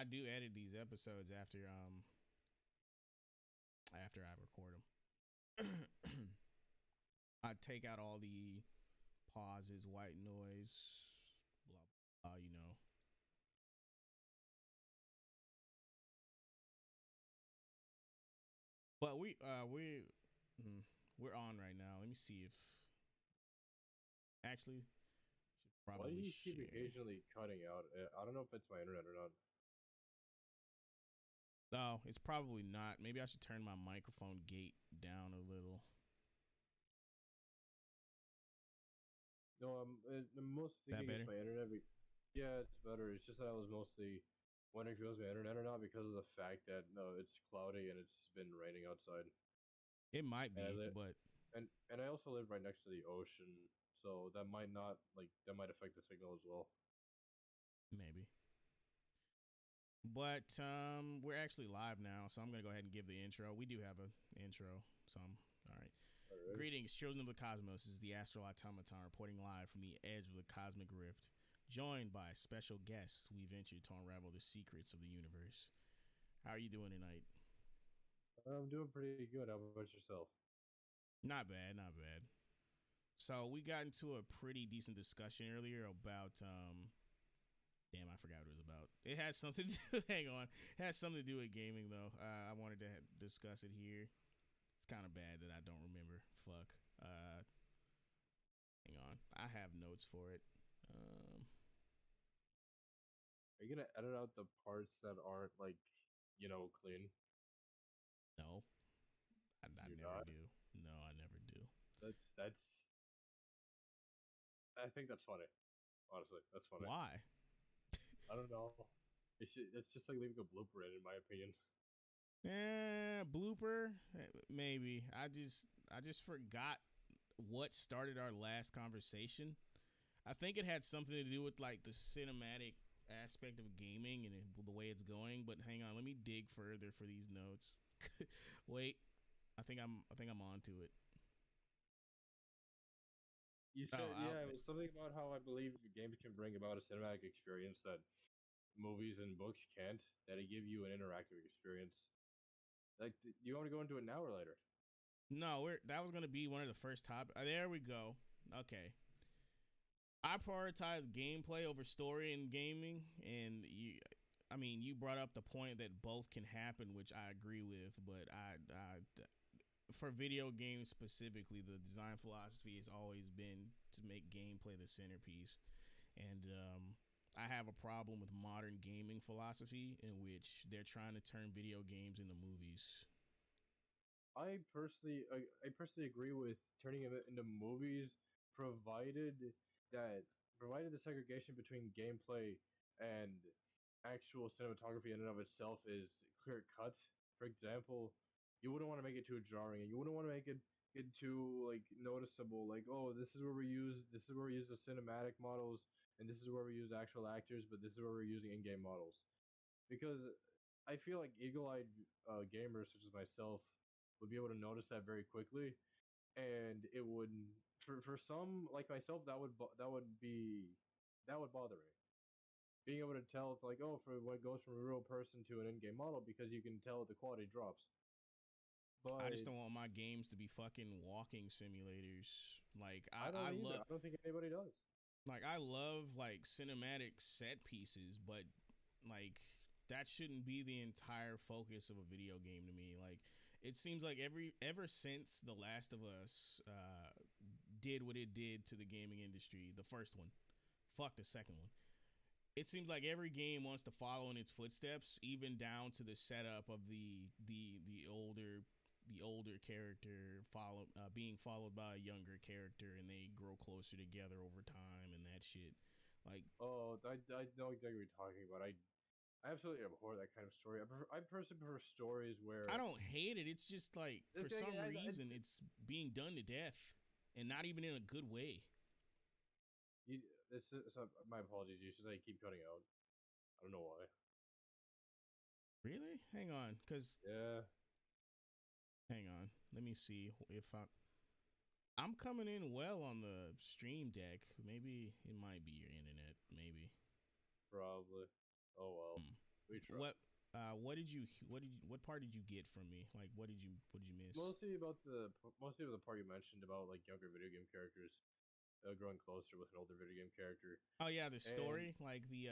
I do edit these episodes after I record them. I take out all the pauses, white noise, blah blah. You know. But we're on right now. Let me see if actually should Why do probably you keep share. occasionally cutting out? I don't know if it's my internet or not. Oh, it's probably not. Maybe I should turn my microphone gate down a little. No, I'm most That thinking it's better? my internet. Yeah, it's better. It's just that I was mostly wondering if it was my internet or not because of the fact that no, it's cloudy and it's been raining outside. It might And I be, live but and I also live right next to the ocean, so that might not that might affect the signal as well. maybe. But we're actually live now, so I'm gonna go ahead and give the intro. We do have an intro, so all right. Alright. Greetings, children of the cosmos. This is the Astral Automaton reporting live from the edge of the cosmic rift, joined by special guests. We venture to unravel the secrets of the universe. How are you doing tonight? I'm doing pretty good. How about yourself? Not bad, not bad. So we got into a pretty decent discussion earlier about damn, I forgot what it was about. It has something to hang on. It has something to do with gaming though. I wanted to discuss it here. It's kind of bad that I don't remember. Fuck. Hang on. I have notes for it. Are you gonna edit out the parts that aren't clean? No, I You're never not. do. No, I never do. That's. I think that's funny. Honestly, that's funny. Why? I don't know. It's just like leaving a blooper in my opinion. Blooper. Maybe. I just forgot what started our last conversation. I think it had something to do with like the cinematic aspect of gaming and the way it's going. But hang on, let me dig further for these notes. Wait, I think I'm onto it. You Oh, said, yeah, it was something about how I believe games can bring about a cinematic experience that movies and books can't. That it give you an interactive experience. Like, do you want to go into it now or later? no, that was gonna be one of the first topics. There we go. Okay, I prioritize gameplay over story in gaming, and I mean, you brought up the point that both can happen, which I agree with. But for video games specifically, the design philosophy has always been to make gameplay the centerpiece, and I have a problem with modern gaming philosophy in which they're trying to turn video games into movies. I personally agree with turning it into movies, provided provided the segregation between gameplay and actual cinematography in and of itself is clear cut. For example, you wouldn't want to make it too jarring, and you wouldn't want to make it too noticeable. Like, oh, this is where we use the cinematic models, and this is where we use actual actors, but this is where we're using in-game models. Because I feel like eagle-eyed gamers such as myself would be able to notice that very quickly, and it would for some like myself that would bother me. Being able to tell like, oh, for what goes from a real person to an in-game model, because you can tell the quality drops. I just But don't want my games to be fucking walking simulators. Like I don't I either. love I don't think anybody does. I love cinematic set pieces, but like that shouldn't be the entire focus of a video game to me. Like it seems like ever since The Last of Us did what it did to the gaming industry, the first one, fuck the second one. It seems like every game wants to follow in its footsteps, even down to the setup of the older character being followed by a younger character, and they grow closer together over time, and that shit. Like, Oh, I know exactly what you're talking about. I absolutely abhor that kind of story. I personally prefer stories I where don't hate it. It's just like for okay, some reason it's being done to death, and not even in a good way. you, it's not, my apologies. You should say keep cutting out. I don't know why. Really? Hang on, cause Yeah. hang on. Let me see if I'm coming in well on the stream deck. Maybe it might be your internet. Maybe. Probably. Oh well. Hmm. We try. What part did you get from me? Like, what did you miss? Mostly about the part you mentioned about like younger video game characters growing closer with an older video game character, Oh yeah, the and story, like the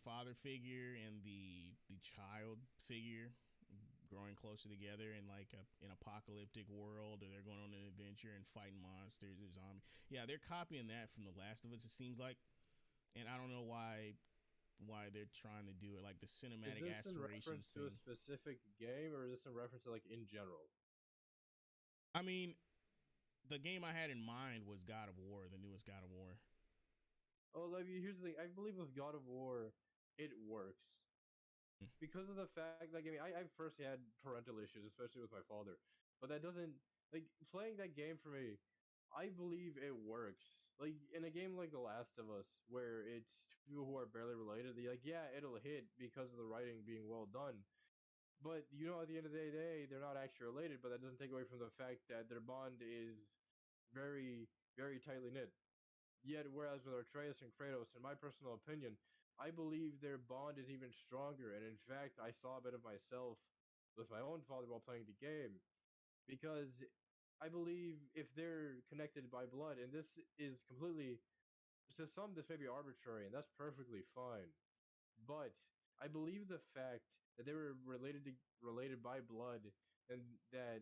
father figure and the child figure growing closer together in like an apocalyptic world, or they're going on an adventure and fighting monsters or zombies. Yeah, they're copying that from The Last of Us. It seems like, and I don't know why they're trying to do it like the is cinematic this in reference aspirations to a thing. specific game or is this in reference to like in general? I mean, the game I had in mind was God of War, the newest God of War. Oh, like here's the thing. I believe with God of War, it works because of the fact. Like, I mean, I first had parental issues, especially with my father, but that doesn't like playing that game for me. I believe it works. Like in a game like The Last of Us, where it's two who are barely related, like yeah, it'll hit because of the writing being well done. But you know, at the end of the day, they're not actually related. But that doesn't take away from the fact that their bond is very, very tightly knit. Yet, whereas with Atreus and Kratos, in my personal opinion, I believe their bond is even stronger. And in fact, I saw a bit of myself with my own father while playing the game. Because I believe if they're connected by blood, and this is completely, to some, this may be arbitrary, and that's perfectly fine. But I believe the fact that they were related by blood, and that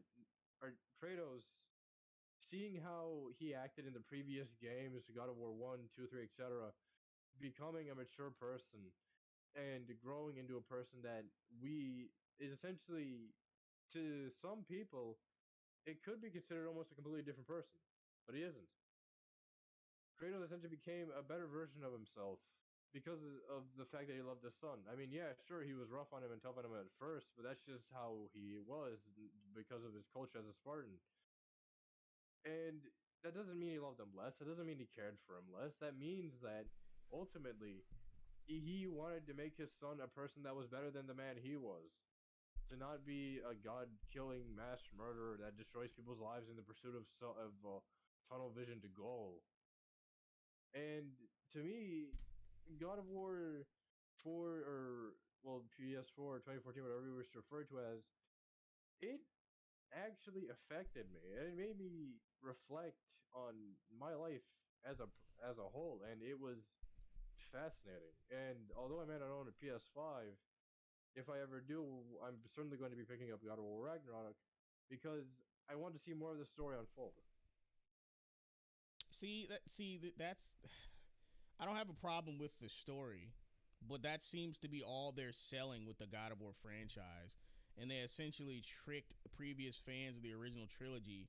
Kratos, seeing how he acted in the previous games, God of War 1, 2, 3, etc., becoming a mature person and growing into a person that we is essentially, to some people, it could be considered almost a completely different person, but he isn't. Kratos essentially became a better version of himself because of the fact that he loved his son. I mean, yeah, sure, he was rough on him and tough on him at first, but that's just how he was because of his culture as a Spartan. And that doesn't mean he loved him less. That doesn't mean he cared for him less. That means that ultimately he wanted to make his son a person that was better than the man he was. To not be a god-killing mass murderer that destroys people's lives in the pursuit of tunnel vision to goal. And to me, God of War 4 or well PS4 2014, whatever we wish to refer to as, it actually affected me. It made me reflect on my life as a whole, and it was fascinating. And although I may not own a PS5, if I ever do, I'm certainly going to be picking up God of War Ragnarok because I want to see more of the story unfold. That's I don't have a problem with the story, but that seems to be all they're selling with the God of War franchise. And they essentially tricked previous fans of the original trilogy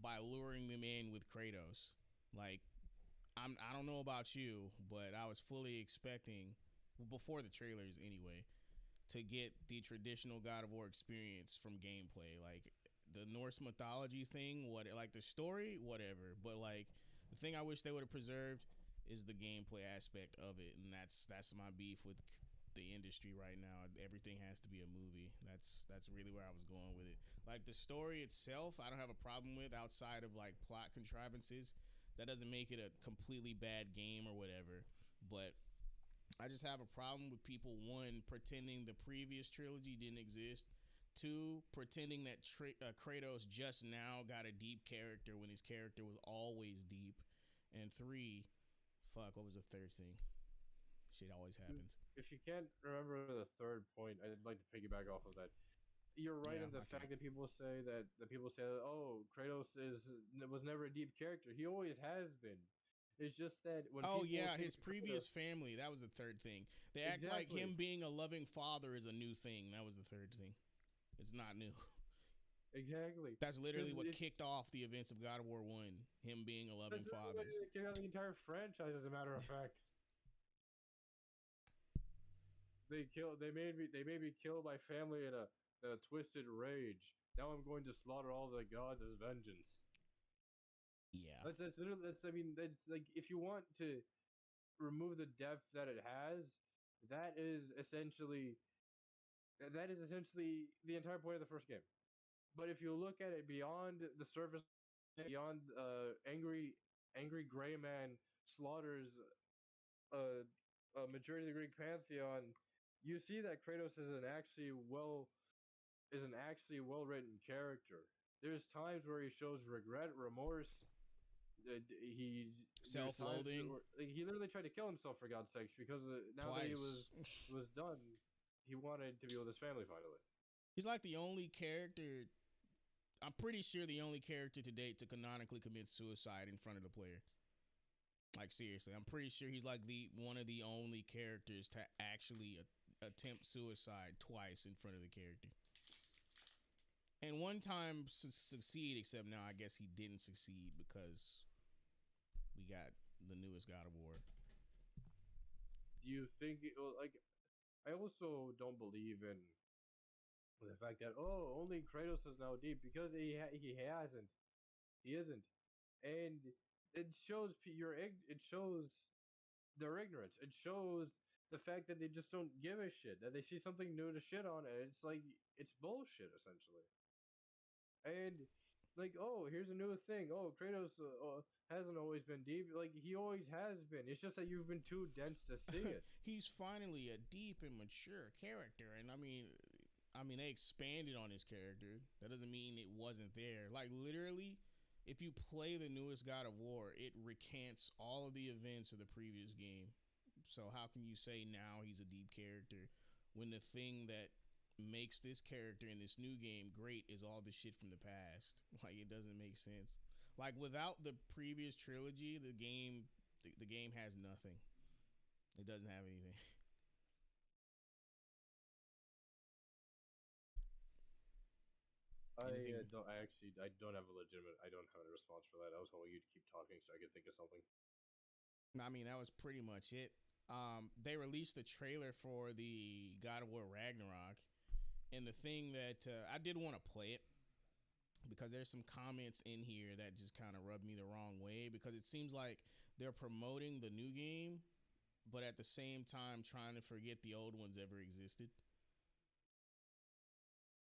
by luring them in with Kratos. Like, I don't know about you, but I was fully expecting, before the trailers anyway, to get the traditional God of War experience from gameplay. Like the Norse mythology thing, what like the story, whatever. But like the thing I wish they would have preserved is the gameplay aspect of it, and that's my beef with the industry right now. Everything has to be a movie. That's really where I was going with it. Like the story itself, I don't have a problem with outside of like plot contrivances. That doesn't make it a completely bad game or whatever. But I just have a problem with people, one, pretending the previous trilogy didn't exist. Two, pretending that Kratos just now got a deep character when his character was always deep. And three, fuck, what was the third thing? Shit always happens. If you can't remember the third point, I'd like to piggyback off of that. You're right Yeah, in the I fact can't. that people say that, oh, Kratos was never a deep character. He always has been. It's just that when Oh people yeah, take his previous Kratos, family. That was the third thing. They act like exactly, him being a loving father is a new thing. That was the third thing. It's not new. exactly, That's because literally what it's kicked off the events of God of War One. Him being a that's loving literally father. what they out the entire franchise. As a matter of fact, they made me kill my family in a twisted rage. Now I'm going to slaughter all the gods as vengeance. Yeah. That's literally that's I mean that's like if you want to remove the depth that it has, that is essentially that is essentially the entire point of the first game. But if you look at it beyond the surface, beyond angry gray man slaughters a majority of the Greek pantheon, you see that Kratos is an actually well written character. There's times where he shows regret, remorse. There's times Self-loathing. where like, he literally tried to kill himself for God's sakes because now that Twice. it was done, he wanted to be with his family finally. He's like the only character. I'm pretty sure the only character to date to canonically commit suicide in front of the player. Like seriously, I'm pretty sure he's like the one of the only characters to actually attempt suicide twice in front of the character. And one time succeed, except now I guess he didn't succeed because we got the newest God of War. Do you think like I also don't believe in the fact that only Kratos is now deep because he hasn't, he isn't, and it shows it shows their ignorance. It shows the fact that they just don't give a shit, that they see something new to shit on, and it's like it's bullshit essentially. And like, oh, here's a new thing. Oh, Kratos hasn't always been deep. Like he always has been. It's just that you've been too dense to see it. He's finally a deep and mature character, and I mean, they expanded on his character. That doesn't mean it wasn't there. Like literally, if you play the newest God of War, it recants all of the events of the previous game. So how can you say now he's a deep character when the thing that makes this character in this new game great is all the shit from the past? Like it doesn't make sense. Like without the previous trilogy, the game has nothing. It doesn't have anything. I don't have a legitimate. I don't have a response for that. I was hoping you'd keep talking so I could think of something. I mean, that was pretty much it. They released a trailer for the God of War Ragnarok, and the thing that I did want to play it because there's some comments in here that just kind of rubbed me the wrong way because it seems like they're promoting the new game, but at the same time trying to forget the old ones ever existed.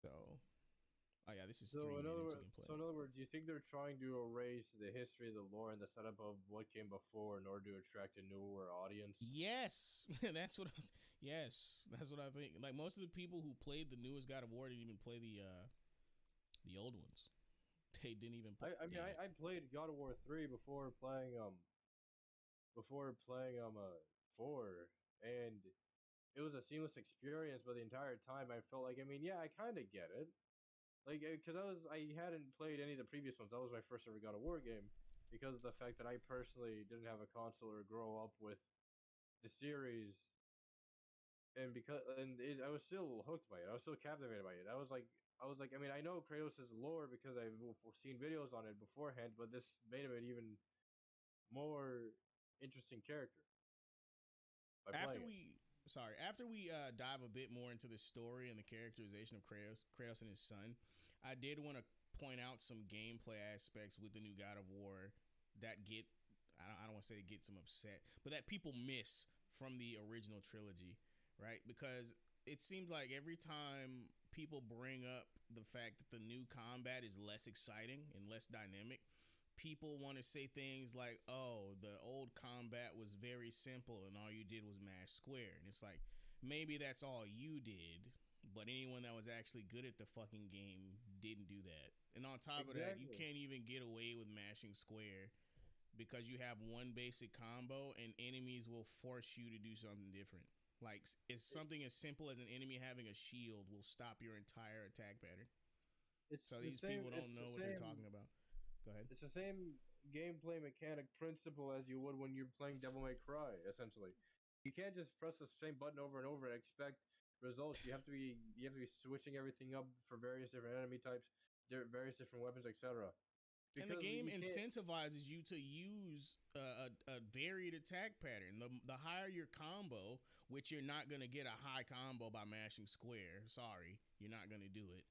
So, oh yeah, this is 3 minutes you can play. So in other words, do you think they're trying to erase the history, the lore, and the setup of what came before in order to attract a newer audience? Yes, that's what. Yes, that's what I think. Like most of the people who played the newest God of War didn't even play the old ones. They didn't even. I mean, I played God of War 3 before playing 4, and it was a seamless experience. But the entire time, I felt like, I mean, yeah, I kind of get it. Like, because I hadn't played any of the previous ones. That was my first ever God of War game, because of the fact that I personally didn't have a console or grow up with the series, and I was still hooked by it. I was still captivated by it. I was like, I mean, I know Kratos' lore because I've seen videos on it beforehand, but this made him an even more interesting character by after playing it. after we dive a bit more into the story and the characterization of Kratos and his son, I did want to point out some gameplay aspects with the new God of War that get I don't want to say it gets them upset, but that people miss from the original trilogy, right? Because it seems like every time people bring up the fact that the new combat is less exciting and less dynamic, people want to say things like, oh, the old combat was very simple and all you did was mash square. And it's like, maybe that's all you did, but anyone that was actually good at the fucking game didn't do that. And on top of that, you can't even get away with mashing square because you have one basic combo and enemies will force you to do something different. Like, it's something as simple as an enemy having a shield will stop your entire attack pattern. So these people don't know what they're talking about. Go ahead. It's the same gameplay mechanic principle as you would when you're playing Devil May Cry, essentially. You can't just press the same button over and over and expect results. You have to be switching everything up for various different enemy types, various different weapons, etc. And the game incentivizes you to use a varied attack pattern. The higher your combo, which you're not going to get a high combo by mashing square. Sorry, you're not going to do it.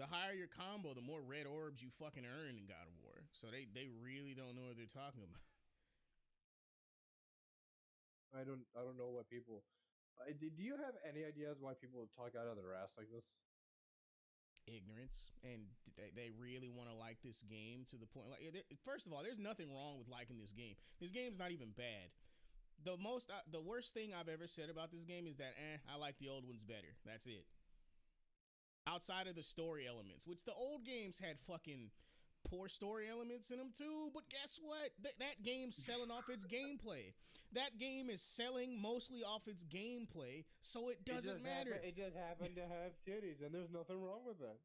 The higher your combo, the more red orbs you fucking earn in God of War. So they really don't know what they're talking about. I don't know what people. Do you have any ideas why people talk out of their ass like this? Ignorance, and they really want to like this game to the point. Like, first of all, there's nothing wrong with liking this game. This game's not even bad. the worst thing I've ever said about this game is that I like the old ones better. That's it. Outside of the story elements, which the old games had fucking poor story elements in them too, but guess what? That game's selling off its gameplay. That game is selling mostly off its gameplay, so it doesn't matter. It just happened to have titties, and there's nothing wrong with that.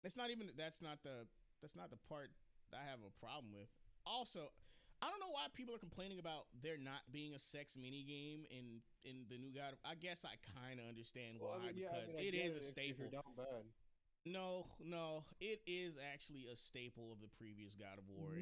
That's not the part I have a problem with. Also, I don't know why people are complaining about there not being a sex mini game in the new God. I guess I kind of understand why, because it is a staple. If you're down bad. No, it is actually a staple of the previous God of War.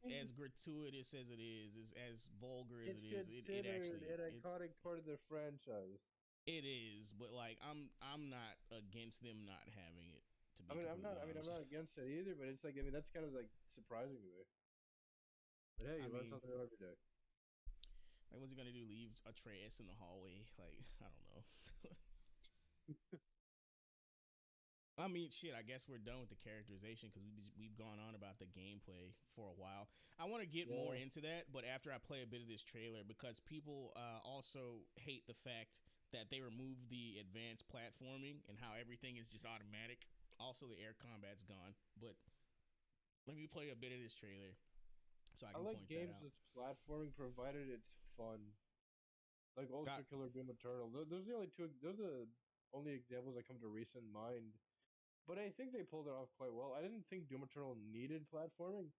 As gratuitous as it is as vulgar as it is, it actually an iconic part of the franchise. It is, but like I'm not against them not having it. To be I'm not against it either, but it's like that's kind of like surprising to me. But hey, you learn something new every day. Like, what's he gonna do? Leave a trash in the hallway? Like, I don't know. I mean, shit, I guess we're done with the characterization because we've gone on about the gameplay for a while. I want to get more into that, but after I play a bit of this trailer, because people also hate the fact that they removed the advanced platforming and how everything is just automatic. Also, the air combat's gone, but let me play a bit of this trailer so I can point that out. I like games with platforming provided it's fun. Like Ultra Killer Doom Eternal. Those are the only examples that come to recent mind. But I think they pulled it off quite well. I didn't think Doom Eternal needed platforming,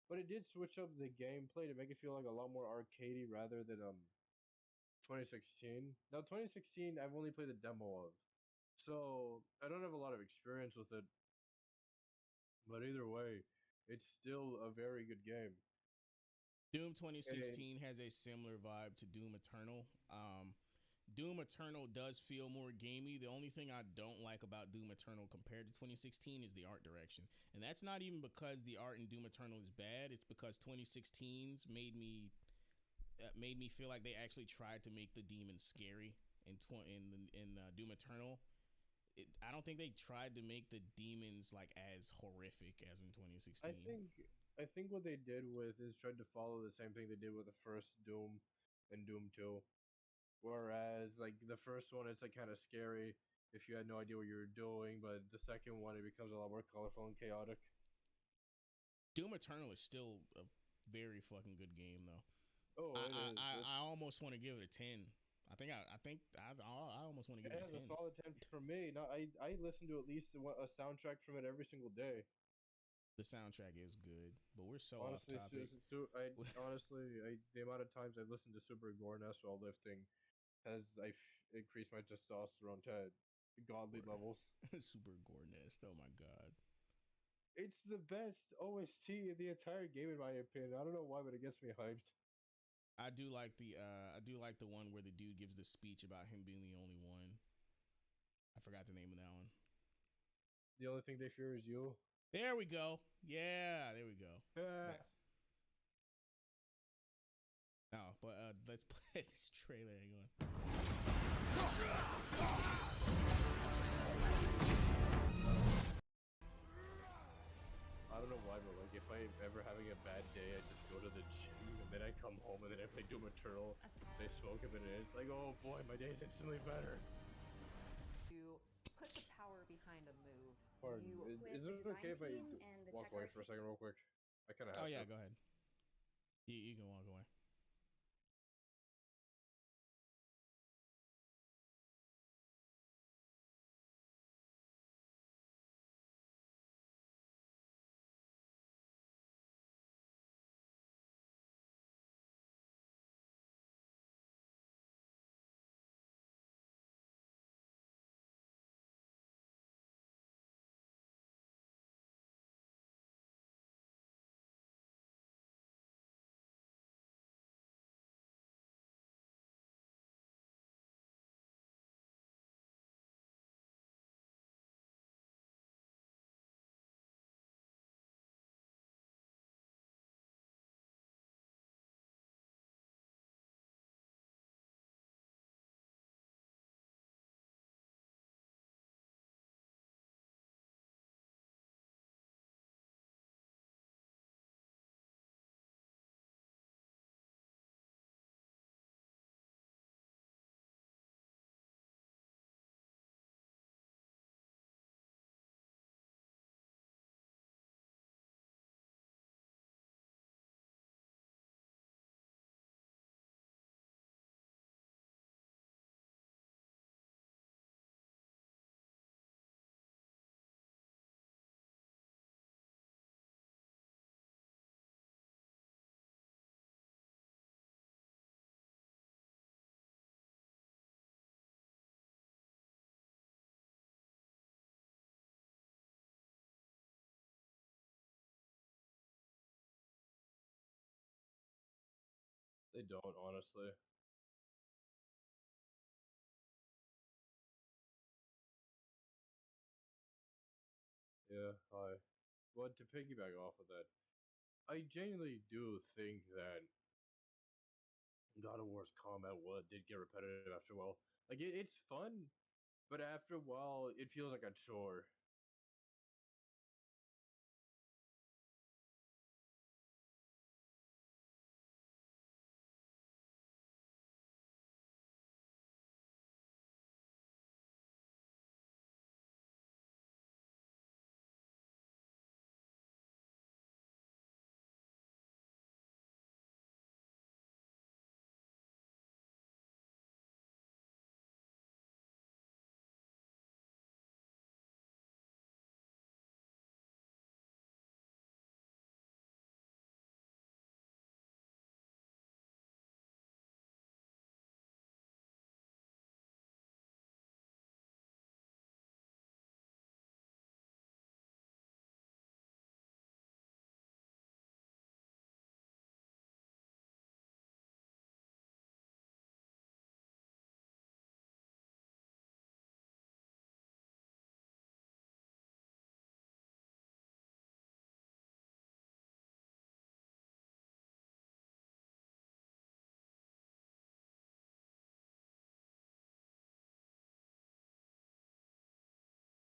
but it did switch up the gameplay to make it feel like a lot more arcadey rather than 2016. Now 2016 I've only played the demo of, so I don't have a lot of experience with it. But either way, it's still a very good game. Doom 2016 has a similar vibe to Doom Eternal. Doom Eternal does feel more gamey. The only thing I don't like about Doom Eternal compared to 2016 is the art direction. And that's not even because the art in Doom Eternal is bad. It's because 2016's made me feel like they actually tried to make the demons scary in Doom Eternal. I don't think they tried to make the demons like as horrific as in 2016. I think what they did with is tried to follow the same thing they did with the first Doom and Doom 2. Whereas, like, the first one, it's, like, kind of scary if you had no idea what you were doing, but the second one, it becomes a lot more colorful and chaotic. Doom Eternal is still a very fucking good game, though. Oh, I almost want to give it a 10. I almost want to give it a 10. It has a solid 10 for me. No, I listen to at least a soundtrack from it every single day. The soundtrack is good, but we're so off topic. Honestly, the amount of times I've listened to Super Gorness while lifting has increased my testosterone to godly levels. Super Gorness, oh my god. It's the best OST in the entire game in my opinion. I don't know why, but it gets me hyped. I do like the one where the dude gives the speech about him being the only one. I forgot the name of that one. The only thing they fear is you. There we go. Yeah, there we go. No, but let's play this trailer. Hang on. I don't know why, but like if I'm ever having a bad day, I just go to the gym and then I come home and then I play Doom Eternal. I smoke a bit and it's like, oh boy, my day's instantly better. To put the power behind a move. Pardon. Is it okay if I walk away for a second real quick? I kind of have to. Oh yeah, go ahead. You can walk away. They don't, honestly. Yeah, hi. But to piggyback off of that, I genuinely do think that God of War's combat did get repetitive after a while. Like it's fun, but after a while, it feels like a chore.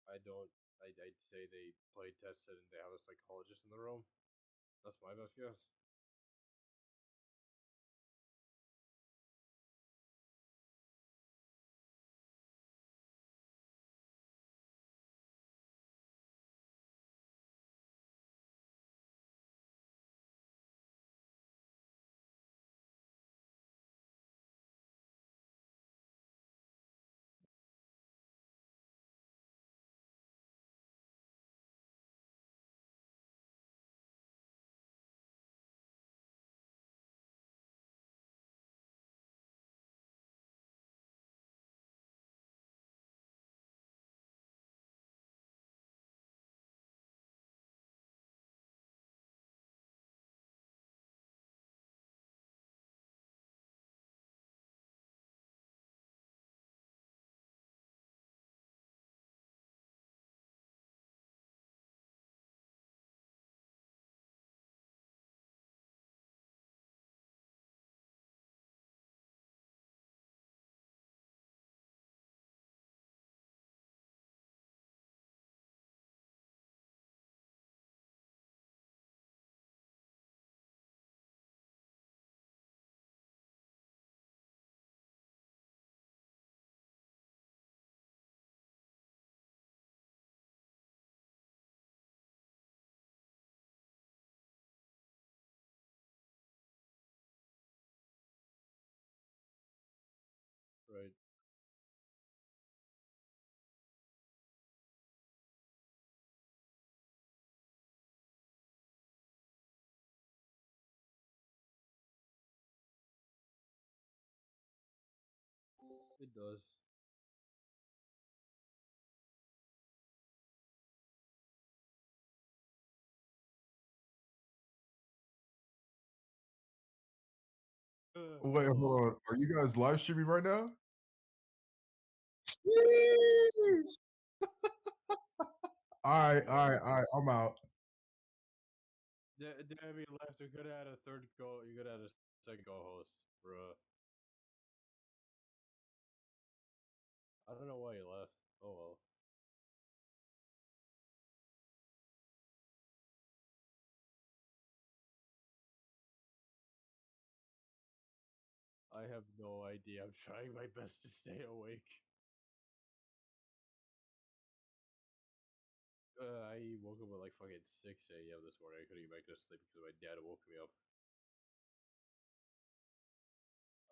I don't. I'd say they play tested and they have a psychologist in the room. That's my best guess. Right. It does. Wait, Well, hold on. Are you guys live streaming right now? Sheesh. All right. I'm out. damn, you left. You could have had a third go. You could have had a second co-host, bruh. I don't know why you left. Oh well. I have no idea. I'm trying my best to stay awake. I woke up at like fucking 6 a.m. this morning. I couldn't get back to sleep because my dad woke me up.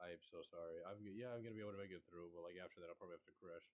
I am so sorry. I'm gonna be able to make it through, but like after that, I'll probably have to crash.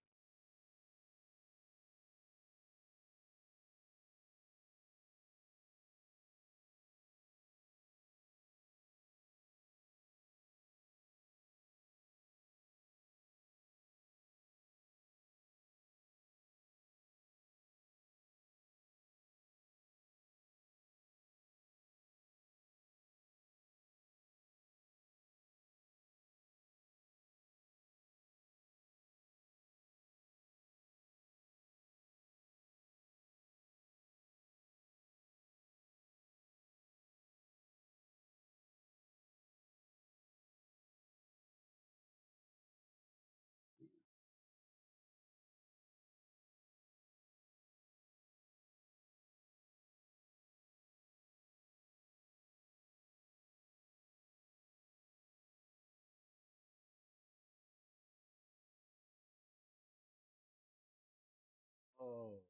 Oh,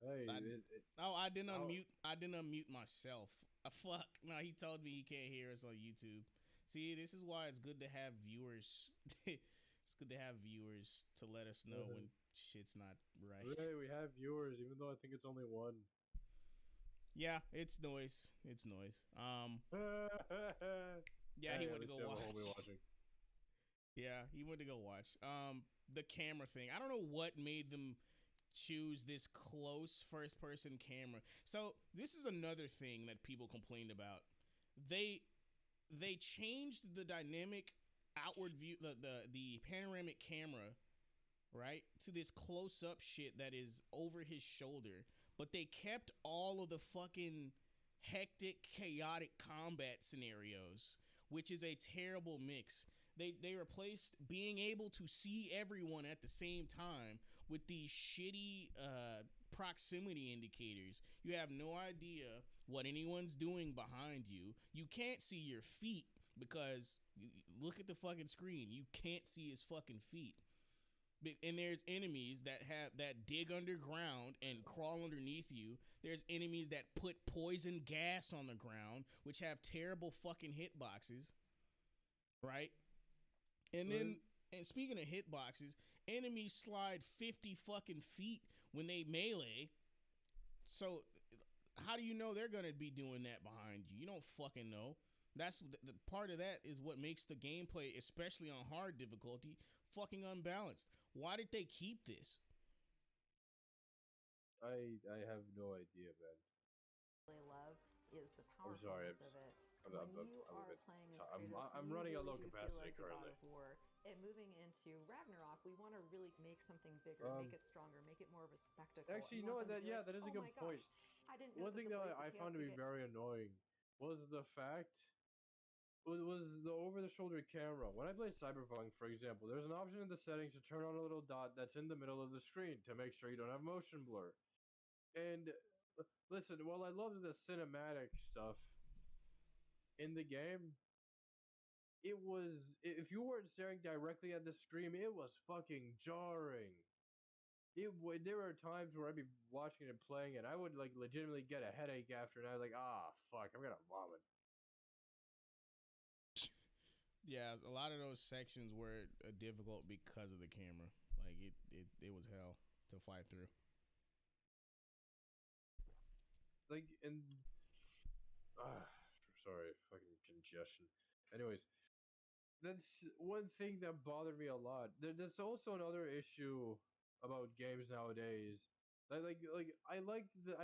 hey, I, I didn't how- unmute. I didn't unmute myself. Fuck. No, he told me he can't hear us on YouTube. See, this is why it's good to have viewers. It's good to have viewers to let us know when shit's not right. Really, we have viewers, even though I think it's only one. Yeah, it's noise. It's noise. Yeah, he Hey, went to at go least you have a homie watch. watching. Yeah, he went to go watch. The camera thing. I don't know what made them choose this close first person camera. So this is another thing that people complained about. They changed the dynamic outward view, the panoramic camera, right, to this close up shit that is over his shoulder, but they kept all of the fucking hectic, chaotic combat scenarios, which is a terrible mix. They replaced being able to see everyone at the same time with these shitty proximity indicators. You have no idea what anyone's doing behind you. You can't see your feet because look at the fucking screen. You can't see his fucking feet. And there's enemies that dig underground and crawl underneath you. There's enemies that put poison gas on the ground, which have terrible fucking hitboxes, right? And then, and speaking of hitboxes, enemies slide 50 fucking feet when they melee. So how do you know they're gonna be doing that behind you? You don't fucking know. That's the part of that is what makes the gameplay, especially on hard difficulty, fucking unbalanced. Why did they keep this? I have no idea, man. Really love is the I'm sorry. powerfulness of it. I'm When a you are bit. playing as I'm Kratos, I'm you running at really low do feel capacity like the God currently. of War. And moving into Ragnarok, we want to really make something bigger, make it stronger, make it more of a spectacle. Actually, you We know want what? them to be like, That is a oh good my point. gosh, I didn't know One that thing the that blades I of chaos found to could be get. very annoying was the fact was the over-the-shoulder camera. When I play Cyberpunk, for example, there's an option in the settings to turn on a little dot that's in the middle of the screen to make sure you don't have motion blur. And listen, while I love the cinematic stuff in the game, it was if you weren't staring directly at the screen, it was fucking jarring. There were times where I'd be watching it and playing, and I would like legitimately get a headache after, and I was like, ah, fuck, I'm gonna vomit. Yeah, a lot of those sections were difficult because of the camera. Like it was hell to fight through. Like, and ah, sorry, fucking congestion. Anyways, that's one thing that bothered me a lot. There's also another issue about games nowadays. I like the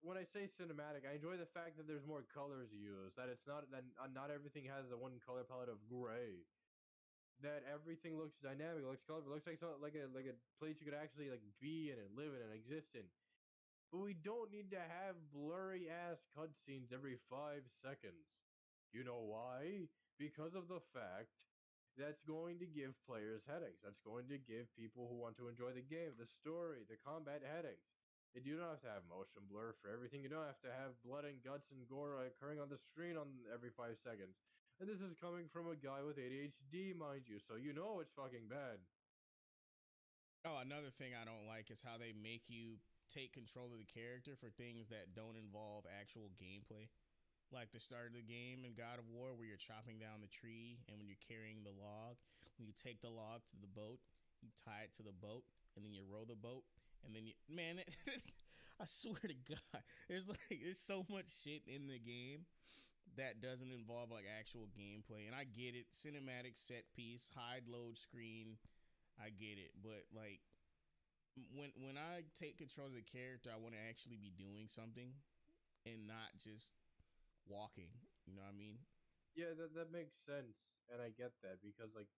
when I say cinematic, I enjoy the fact that there's more colors used. That it's not that not everything has the one color palette of gray. That everything looks dynamic, looks colorful, looks like something like a place you could actually like be in and live in and exist in. But we don't need to have blurry ass cutscenes every 5 seconds. You know why? Because of the fact that's going to give players headaches. That's going to give people who want to enjoy the game, the story, the combat headaches. You don't have to have motion blur for everything. You don't have to have blood and guts and gore occurring on the screen on every 5 seconds. And this is coming from a guy with ADHD, mind you, so you know it's fucking bad. Oh, another thing I don't like is how they make you take control of the character for things that don't involve actual gameplay. Like the start of the game in God of War, where you're chopping down the tree, and when you're carrying the log, when you take the log to the boat, you tie it to the boat, and then you row the boat, and then you, man, I swear to God, there's so much shit in the game that doesn't involve like actual gameplay. And I get it, cinematic set piece, hide load screen, I get it, but like when I take control of the character, I want to actually be doing something and not just walking. You know what I mean? Yeah, that makes sense, and I get that because like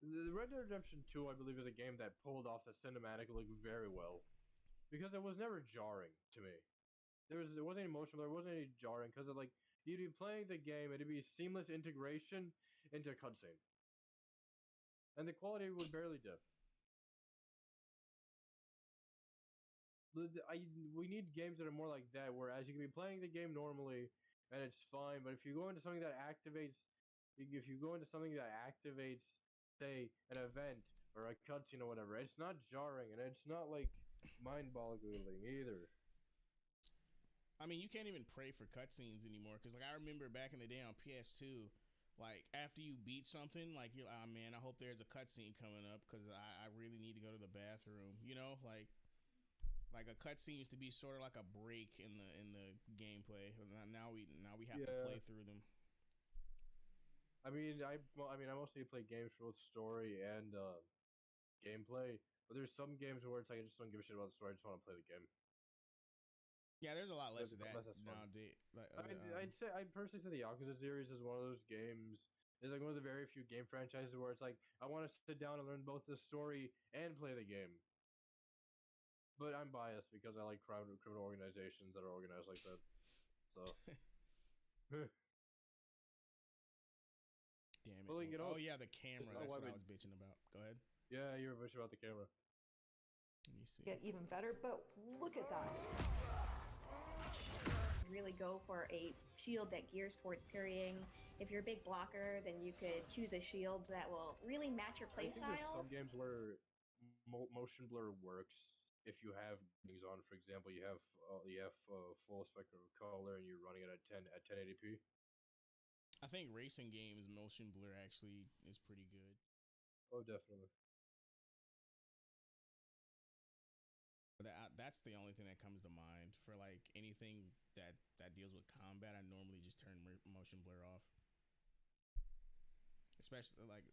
the Red Dead Redemption 2, I believe, is a game that pulled off the cinematic look very well because it was never jarring to me. There wasn't any emotion, there wasn't any jarring because of like you'd be playing the game, it'd be seamless integration into a cutscene, and the quality would barely dip. We need games that are more like that, whereas you can be playing the game normally and it's fine, but if you go into something that activates, if you go into something that activates, say, an event or a cutscene or whatever, it's not jarring and it's not like mind-boggling either. I mean, you can't even pray for cutscenes anymore because, like, I remember back in the day on PS2, like, after you beat something, like, you're like, oh, man, I hope there's a cutscene coming up because I really need to go to the bathroom, you know? Like a cutscene used to be sort of like a break in the gameplay. Now we have to play through them. I mean, I mostly play games for both story and gameplay, but there's some games where it's like I just don't give a shit about the story. I just want to play the game. Yeah, there's a lot less of that nowadays. I'd personally say the Yakuza series is one of those games. It's like one of the very few game franchises where it's like I want to sit down and learn both the story and play the game. But I'm biased because I like criminal organizations that are organized like that. So. Damn it. Well, like, oh, yeah, the camera. That's what I was bitching about. Go ahead. Yeah, you were bitching about the camera. Let me see. Get even better, but look at that. Really go for a shield that gears towards parrying. If you're a big blocker, then you could choose a shield that will really match your playstyle. Some games where motion blur works. If you have things on, for example, you have full spectrum of color and you're running it at 1080p. I think racing games motion blur actually is pretty good. Oh, definitely. But that's the only thing that comes to mind for like anything that deals with combat. I normally just turn motion blur off. Especially like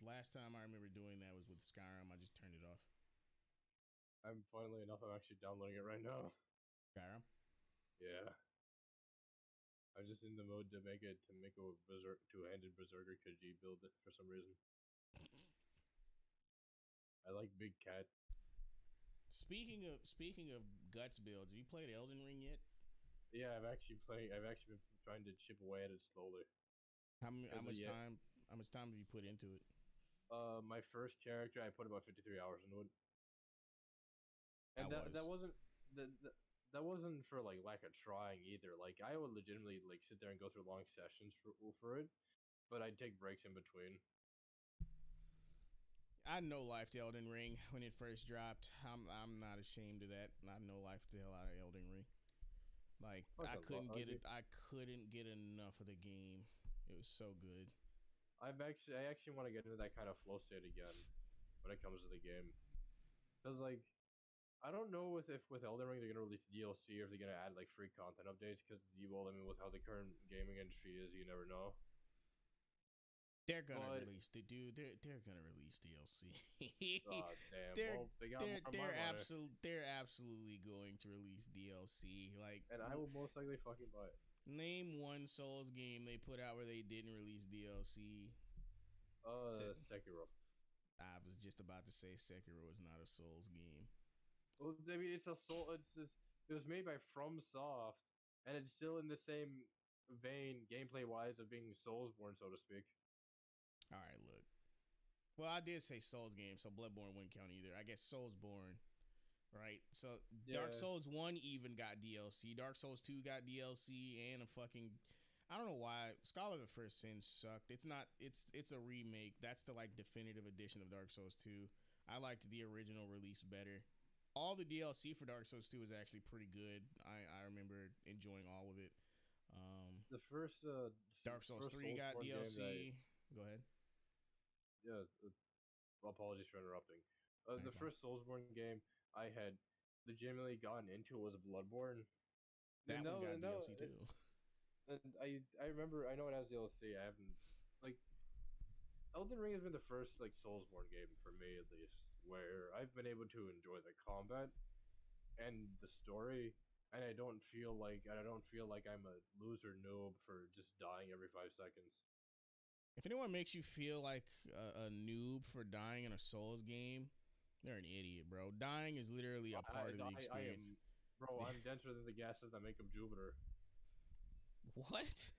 last time I remember doing that was with Skyrim. I just turned it off. I'm actually downloading it right now. Skyrim? Yeah. I'm just in the mode to make a two-handed berserker Khajiit build for some reason. I like big cat. Speaking of guts builds, have you played Elden Ring yet? Yeah, I've actually been trying to chip away at it slowly. How much time have you put into it? My first character, I put about 53 hours into it. And that wasn't for like lack of trying either. Like I would legitimately like sit there and go through long sessions for it, but I'd take breaks in between. I no-lifed Elden Ring when it first dropped. I'm not ashamed of that. I no-lifed the hell out of Elden Ring. Like I couldn't get enough of the game. It was so good. I actually want to get into that kind of flow state again when it comes to the game, because like. I don't know if with Elden Ring they're gonna release DLC or if they're gonna add like free content updates because with how the current gaming industry is, you never know. They're gonna release the dude. They're gonna release DLC. Oh damn! They're absolutely going to release DLC. Like, and I will most likely fucking buy it. Name one Souls game they put out where they didn't release DLC. Sekiro. I was just about to say Sekiro is not a Souls game. Well, I mean, it's a soul. It was made by FromSoft, and it's still in the same vein, gameplay-wise, of being Soulsborne, so to speak. All right, look. Well, I did say Souls game, so Bloodborne wouldn't count either. I guess Soulsborne, right? So yeah. Dark Souls 1 even got DLC. Dark Souls 2 got DLC, and a fucking. I don't know why Scholar of the First Sin sucked. It's not. It's a remake. That's the like definitive edition of Dark Souls 2. I liked the original release better. All the DLC for Dark Souls 2 is actually pretty good. I remember enjoying all of it. The first Dark Souls 3 got DLC. Go ahead. Yeah, apologies for interrupting. The first Soulsborne game I had legitimately gotten into was Bloodborne. That one got DLC too. And I remember, I know it has DLC. I haven't like Elden Ring has been the first like Soulsborne game for me at least, where I've been able to enjoy the combat and the story, and I don't feel like I'm a loser noob for just dying every 5 seconds. If anyone makes you feel like a noob for dying in a Souls game, they're an idiot, bro. Dying is literally a part of the experience. I'm denser than the gases that make up Jupiter. What?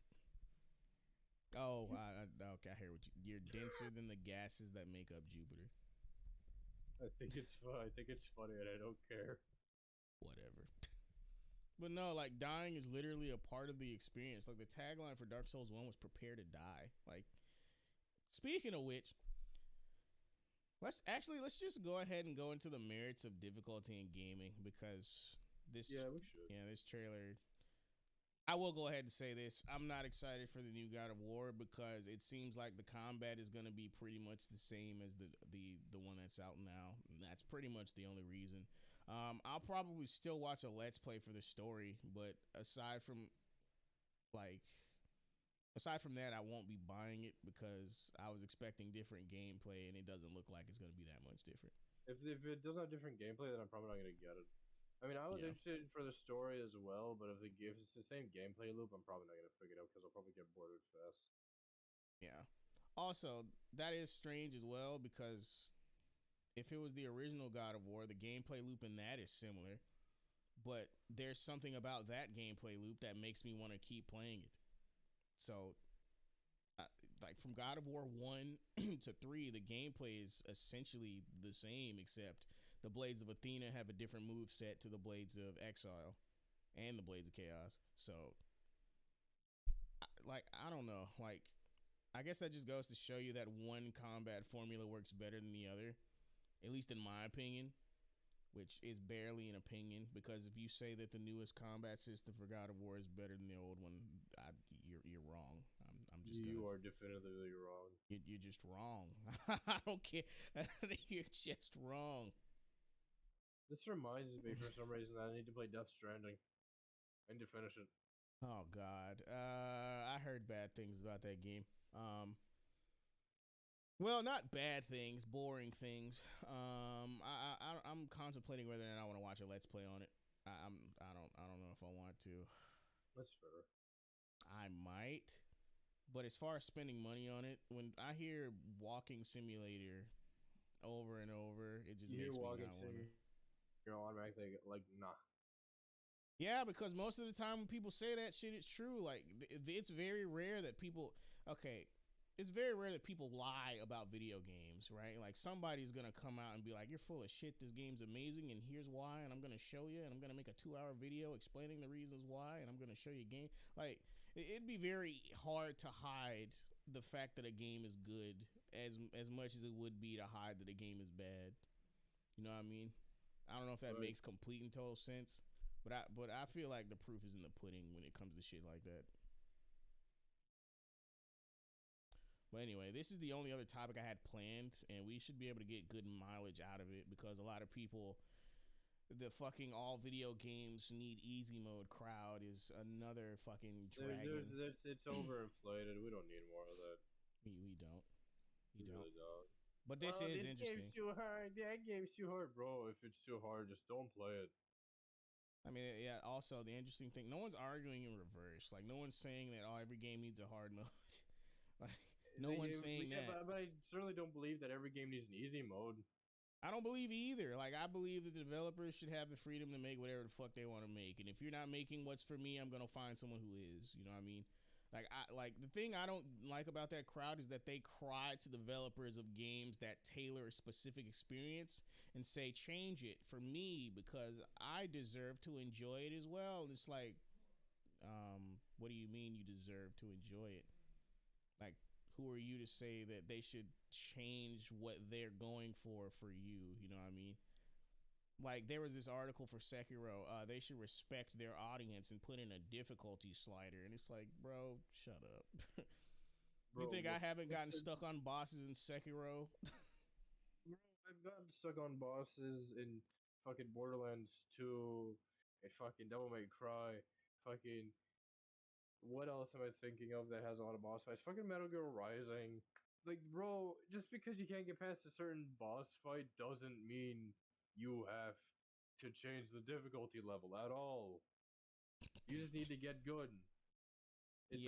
Oh, okay, I hear what you're denser than the gases that make up Jupiter. I think it's funny and I don't care. Whatever. But no, like dying is literally a part of the experience. Like the tagline for Dark Souls 1 was prepare to die. Like, speaking of which, let's just go ahead and go into the merits of difficulty in gaming, because we should. this trailer. I will go ahead and say this. I'm not excited for the new God of War because it seems like the combat is going to be pretty much the same as the one that's out now. And that's pretty much the only reason. I'll probably still watch a Let's Play for the story, but aside from that, I won't be buying it because I was expecting different gameplay and it doesn't look like it's going to be that much different. If it does have different gameplay, then I'm probably not going to get it. I mean, I was interested for the if it's the same gameplay loop, I'm probably not going to pick it up because I'll probably get bored as fast. Yeah. Also, that is strange as well because if it was the original God of War, the gameplay loop in that is similar, but there's something about that gameplay loop that makes me want to keep playing it. So, like from God of War 1 to 3, the gameplay is essentially the same, except the Blades of Athena have a different move set to the Blades of Exile and the Blades of Chaos. So, I don't know. Like, I guess that just goes to show you that one combat formula works better than the other, at least in my opinion, which is barely an opinion, because if you say that the newest combat system for God of War is better than the old one, you're wrong. You are definitively wrong. You're just wrong. I don't care. You're just wrong. This reminds me for some reason that I need to play Death Stranding. I need to finish it. Oh God, I heard bad things about that game. Well, not bad things, boring things. I'm contemplating whether or not I want to watch a Let's Play on it. I don't know if I want to. That's fair. I might, but as far as spending money on it, when I hear walking simulator over and over, it just makes me not want to. You're automatically like, nah. Yeah, because most of the time when people say that shit, it's true. Like, it's very rare that people. Okay, it's very rare that people lie about video games, right? Like, somebody's gonna come out and be like, "You're full of shit. This game's amazing, and here's why." And I'm gonna show you, and I'm gonna make a 2-hour video explaining the reasons why, and I'm gonna show you a game. Like, it'd be very hard to hide the fact that a game is good as much as it would be to hide that a game is bad. You know what I mean? I don't know if that makes complete and total sense, but I feel like the proof is in the pudding when it comes to shit like that. But anyway, this is the only other topic I had planned, and we should be able to get good mileage out of it because a lot of people, the fucking all video games need easy mode crowd is another fucking dragon. It's overinflated. We don't need more of that. We don't. We really don't. But this is interesting. Game's too hard. That game's too hard, bro. If it's too hard, just don't play it. I mean, yeah. Also, the interesting thing, no one's arguing in reverse. Like, no one's saying that every game needs a hard mode. Like, no one's saying that. But I certainly don't believe that every game needs an easy mode. I don't believe either. Like, I believe that the developers should have the freedom to make whatever the fuck they want to make. And if you're not making what's for me, I'm gonna find someone who is. You know what I mean? Like the thing I don't like about that crowd is that they cry to developers of games that tailor a specific experience and say, change it for me because I deserve to enjoy it as well. And it's like, what do you mean you deserve to enjoy it? Like, who are you to say that they should change what they're going for you? You know what I mean? Like, there was this article for Sekiro. They should respect their audience and put in a difficulty slider. And it's like, bro, shut up. You think I haven't gotten stuck on bosses in Sekiro? Bro, I've gotten stuck on bosses in fucking Borderlands 2, and fucking Devil May Cry, fucking... What else am I thinking of that has a lot of boss fights? Fucking Metal Gear Rising. Like, bro, just because you can't get past a certain boss fight doesn't mean you have to change the difficulty level at all. You just need to get good. I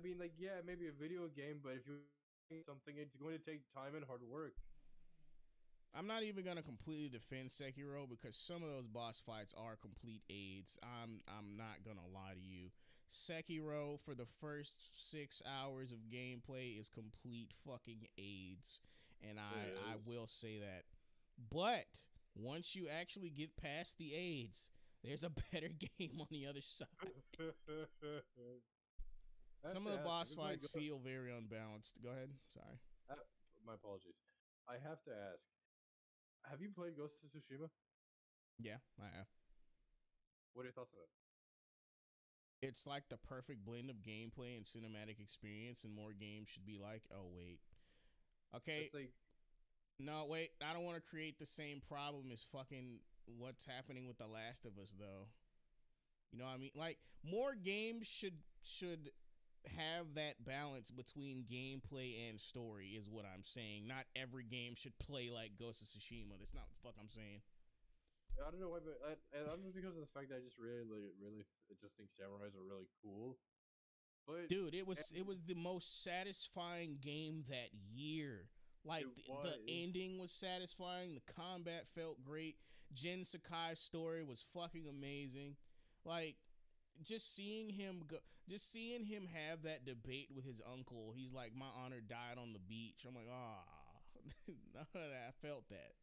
mean, like, yeah, maybe a video game, but if you're doing something, it's going to take time and hard work. I'm not even gonna completely defend Sekiro because some of those boss fights are complete aids. I'm not gonna lie to you. Sekiro for the first 6 hours of gameplay is complete fucking aids, and I will say that. But once you actually get past the aids, there's a better game on the other side. Some of the boss fights feel very unbalanced. Go ahead. Sorry. My apologies. I have to ask, have you played Ghost of Tsushima? Yeah, I have. What are your thoughts on it? It's like the perfect blend of gameplay and cinematic experience, and more games should be like. Oh wait, okay, It's like, no wait, I don't want to create the same problem as fucking what's happening with The Last of Us though. You know what I mean? Like more games should have that balance between gameplay and story is what I'm saying. Not every game should play like Ghost of Tsushima. That's not what the fuck I'm saying. I don't know why, but I don't know, because of the fact that I just really just think samurais are really cool. But Dude, it was the most satisfying game that year. Like the ending was satisfying, the combat felt great. Jin Sakai's story was fucking amazing. Like just seeing him have that debate with his uncle. He's like, my honor died on the beach. I'm like, I felt that.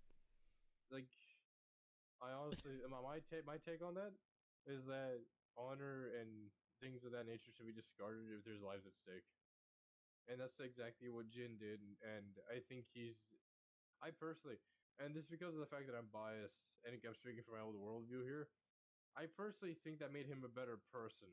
like, I honestly, my take on that is that honor and things of that nature should be discarded if there's lives at stake. And that's exactly what Jin did. And I think I personally, and this is because of the fact that I'm biased, and I'm speaking from my own worldview here, I personally think that made him a better person.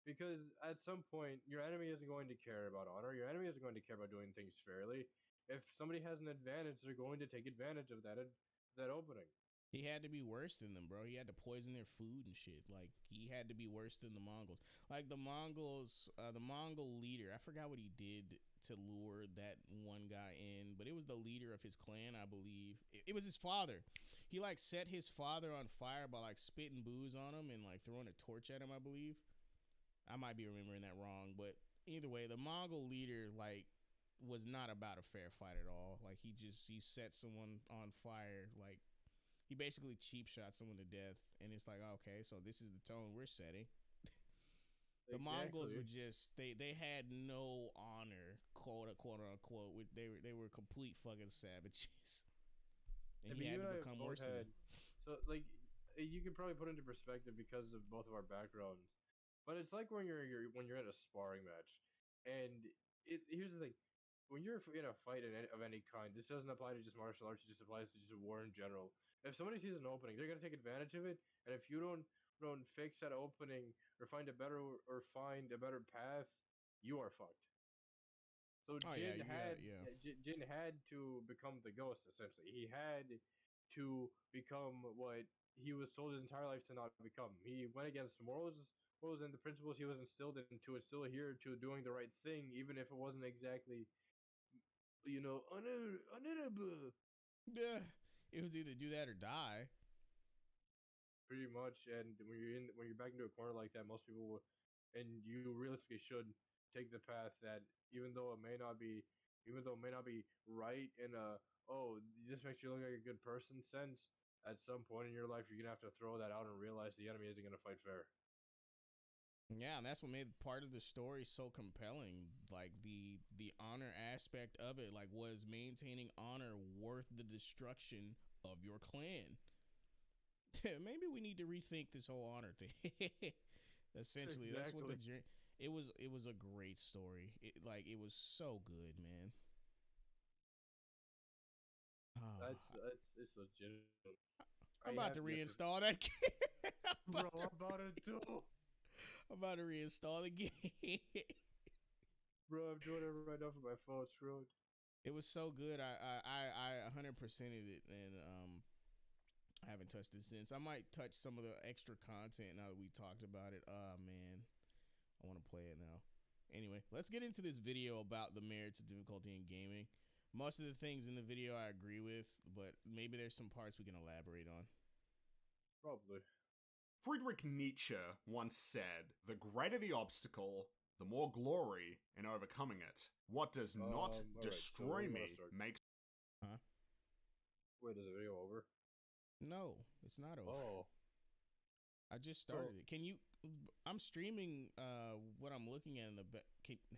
Because at some point, your enemy isn't going to care about honor. Your enemy isn't going to care about doing things fairly. If somebody has an advantage, they're going to take advantage of that opening. He had to be worse than them, bro. He had to poison their food and shit. Like, he had to be worse than the Mongols. Like, the Mongol leader, I forgot what he did to lure that one guy in, but it was the leader of his clan, I believe. It was his father. He, like, set his father on fire by, like, spitting booze on him and, like, throwing a torch at him, I believe. I might be remembering that wrong, but either way, the Mongol leader, like, was not about a fair fight at all. Like, he set someone on fire, like, he basically cheap shot someone to death, and it's like, okay, so this is the tone we're setting. The Mongols were just they had no honor, quote unquote. They were complete fucking savages, and he had to become worse than them. So like, you can probably put into perspective because of both of our backgrounds, but it's like when you're in a sparring match, and here's the thing. When you're in a fight of any kind, this doesn't apply to just martial arts. It just applies to just war in general. If somebody sees an opening, they're gonna take advantage of it, and if you don't fix that opening or find a better path, you are fucked. So Jin had to become the ghost. Essentially, he had to become what he was told his entire life to not become. He went against morals and the principles he was instilled in to instill here to doing the right thing, even if it wasn't exactly honorable. Yeah, it was either do that or die. Pretty much, and when you're back into a corner like that, most people will, and you realistically should take the path that even though it may not be right in a this makes you look like a good person sense, at some point in your life you're gonna have to throw that out and realize the enemy isn't gonna fight fair. Yeah, and that's what made part of the story so compelling. Like the honor aspect of it, like, was maintaining honor worth the destruction of your clan? Maybe we need to rethink this whole honor thing. Essentially, exactly. That's what it was a great story. It was so good, man. It's legit. I'm about to reinstall that game. Bro, I'm about to do. I'm about to reinstall the game. Bro, I'm doing it right now for my phone. Screw it. It was so good. I 100%ed it, and I haven't touched it since. I might touch some of the extra content now that we talked about it. Oh man, I want to play it now. Anyway, let's get into this video about the merits of difficulty in gaming. Most of the things in the video I agree with, but maybe there's some parts we can elaborate on. Probably. Friedrich Nietzsche once said, "The greater the obstacle, the more glory in overcoming it. What does not destroy me makes..." Huh? Wait, is the video over? No, it's not over. Oh. I just started it. Can you... I'm streaming what I'm looking at in the back.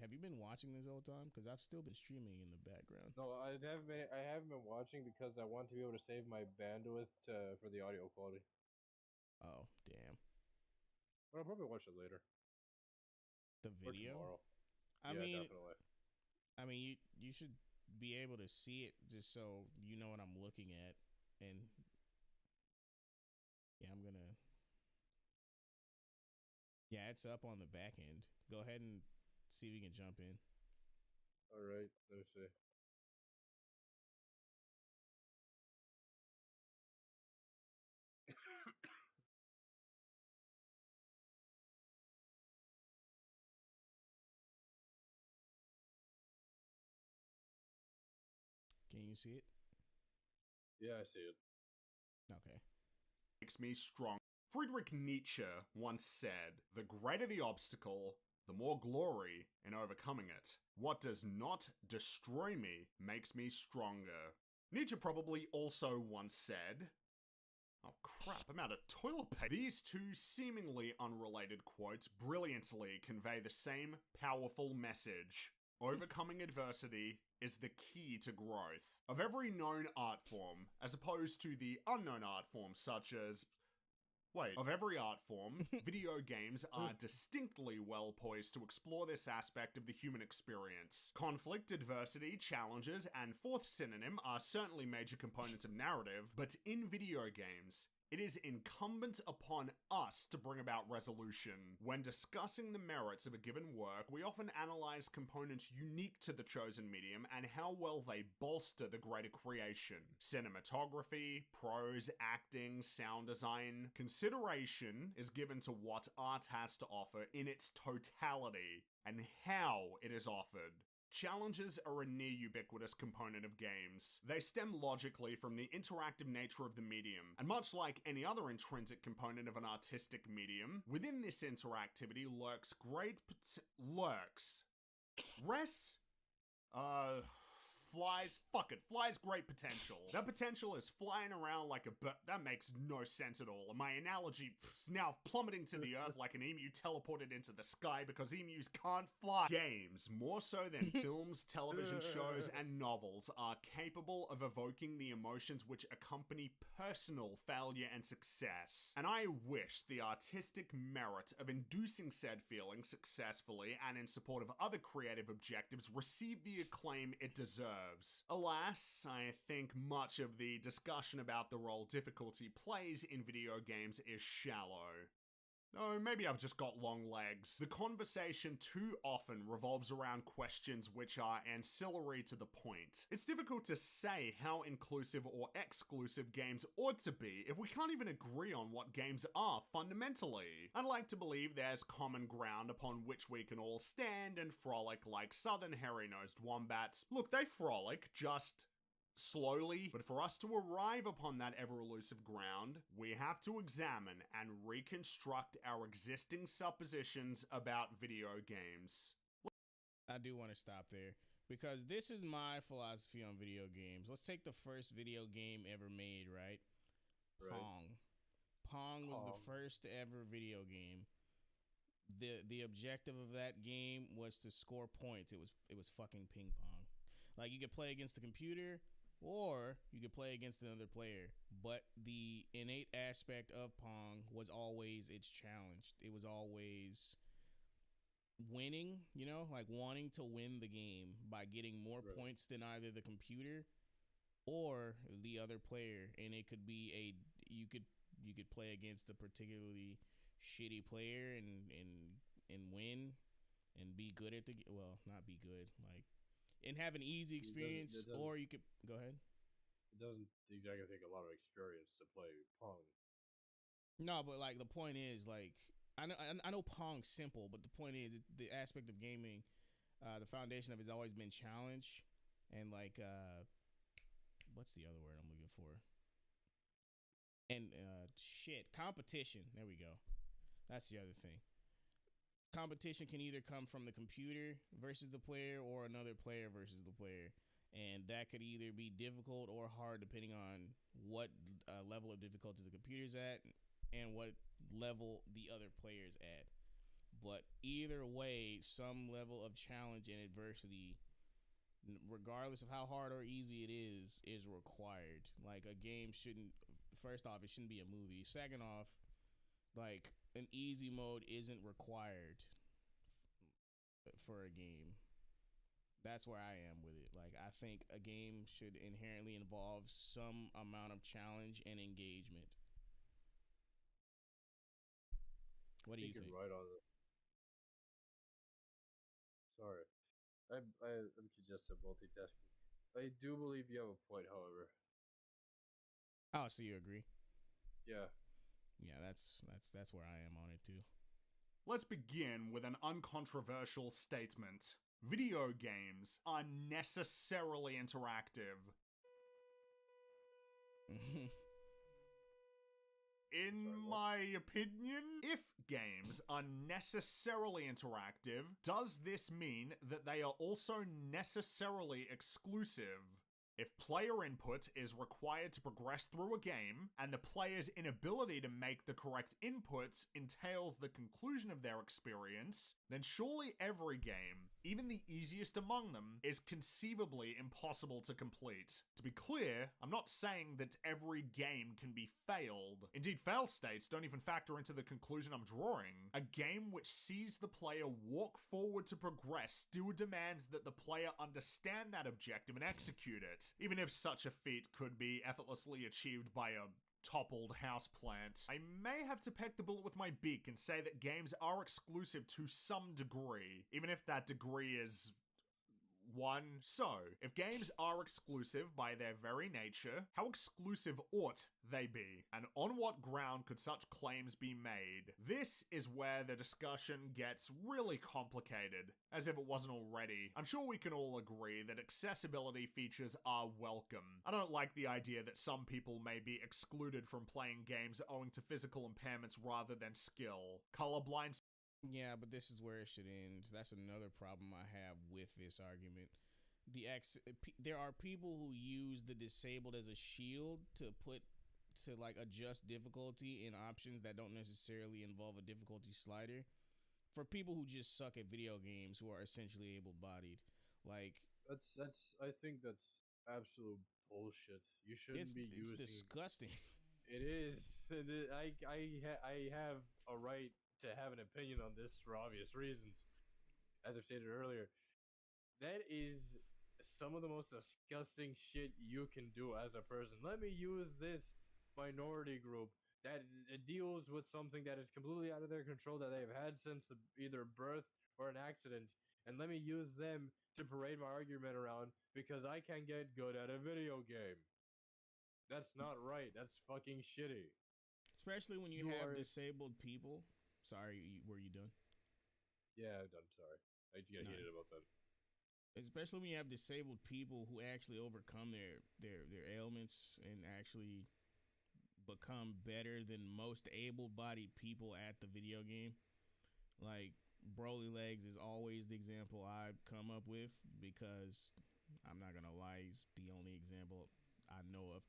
Have you been watching this whole time? Because I've still been streaming in the background. No, I haven't been watching because I want to be able to save my bandwidth for the audio quality. Oh, damn. But I'll probably watch it later. The video? Or tomorrow. I mean, definitely. I mean, you should be able to see it just so you know what I'm looking at. And yeah, I'm gonna. Yeah, it's up on the back end. Go ahead and see if you can jump in. All right, let me see. Can you see it? Yeah, I see it. Okay. Makes me strong. Friedrich Nietzsche once said, "The greater the obstacle, the more glory in overcoming it. What does not destroy me makes me stronger." Nietzsche probably also once said, oh crap, I'm out of toilet paper. These two seemingly unrelated quotes brilliantly convey the same powerful message. Overcoming adversity is the key to growth. Of every known art form, as opposed to the unknown art forms such as... Of every art form, video games are distinctly well poised to explore this aspect of the human experience. Conflict, adversity, challenges, and fourth synonym are certainly major components of narrative, but in video games, it is incumbent upon us to bring about resolution. When discussing the merits of a given work, we often analyze components unique to the chosen medium and how well they bolster the greater creation. Cinematography, prose, acting, sound design. Consideration is given to what art has to offer in its totality and how it is offered. Challenges are a near ubiquitous component of games. They stem logically from the interactive nature of the medium, and much like any other intrinsic component of an artistic medium, within this interactivity lurks flies great potential. That potential is flying around like a bird. That makes no sense at all. And my analogy is now plummeting to the earth like an emu teleported into the sky because emus can't fly. Games, more so than films, television shows, and novels, are capable of evoking the emotions which accompany personal failure and success. And I wish the artistic merit of inducing said feelings successfully and in support of other creative objectives received the acclaim it deserves. Alas, I think much of the discussion about the role difficulty plays in video games is shallow. Oh, maybe I've just got long legs. The conversation too often revolves around questions which are ancillary to the point. It's difficult to say how inclusive or exclusive games ought to be if we can't even agree on what games are fundamentally. I'd like to believe there's common ground upon which we can all stand and frolic like southern hairy-nosed wombats. Look, they frolic, just... slowly, but for us to arrive upon that ever-elusive ground, we have to examine and reconstruct our existing suppositions about video games. I do want to stop there because this is my philosophy on video games. Let's take the first video game ever made, right? Pong. Pong was the first ever video game. The objective of that game was to score points. It was fucking ping pong. Like, you could play against the computer, or you could play against another player. But the innate aspect of Pong was always its challenge. It was always winning, you know, like wanting to win the game by getting more points than either the computer or the other player. And it could be you could play against a particularly shitty player and win and be good at not be good, like, and have an easy experience, or you could go ahead. It doesn't exactly take a lot of experience to play Pong. No, but like the point is, like, I know Pong's simple, but the point is the aspect of gaming, the foundation of it has always been challenge, and like what's the other word I'm looking for? And competition. There we go. That's the other thing. Competition can either come from the computer versus the player or another player versus the player. And that could either be difficult or hard depending on what level of difficulty the computer's at and what level the other player's at. But either way, some level of challenge and adversity, regardless of how hard or easy it is required. Like, a game shouldn't, first off, it shouldn't be a movie. Second off, like, an easy mode isn't required for a game. That's where I am with it. Like, I think a game should inherently involve some amount of challenge and engagement. What do you think? You're right on it. Sorry, I'm congested multitasking. I do believe you have a point, however. Oh, so you agree? Yeah. Yeah, that's where I am on it too. Let's begin with an uncontroversial statement. Video games are necessarily interactive. In my opinion, if games are necessarily interactive, does this mean that they are also necessarily exclusive? If player input is required to progress through a game, and the player's inability to make the correct inputs entails the conclusion of their experience, then surely every game, even the easiest among them, is conceivably impossible to complete. To be clear, I'm not saying that every game can be failed. Indeed, fail states don't even factor into the conclusion I'm drawing. A game which sees the player walk forward to progress still demands that the player understand that objective and execute it, even if such a feat could be effortlessly achieved by a toppled houseplant. I may have to peck the bullet with my beak and say that games are exclusive to some degree, even if that degree is one. So, if games are exclusive by their very nature, how exclusive ought they be? And on what ground could such claims be made? This is where the discussion gets really complicated, as if it wasn't already. I'm sure we can all agree that accessibility features are welcome. I don't like the idea that some people may be excluded from playing games owing to physical impairments rather than skill. Colorblind. Yeah, but this is where it should end. That's another problem I have with this argument. There are people who use the disabled as a shield to like adjust difficulty in options that don't necessarily involve a difficulty slider. For people who just suck at video games who are essentially able-bodied, like that's I think that's absolute bullshit. You shouldn't be using. It's disgusting. It is. I have a right to have an opinion on this for obvious reasons. As I stated earlier, that is some of the most disgusting shit you can do as a person. Let me use this minority group that deals with something that is completely out of their control that they've had since either birth or an accident, and let me use them to parade my argument around because I can get good at a video game. That's not right. That's fucking shitty. Especially when you have disabled people. Sorry, were you done? Yeah, I'm done. Sorry. I get heated about that. Especially when you have disabled people who actually overcome their ailments and actually become better than most able-bodied people at the video game. Like, Broly Legs is always the example I come up with because I'm not gonna lie, he's the only example I know of.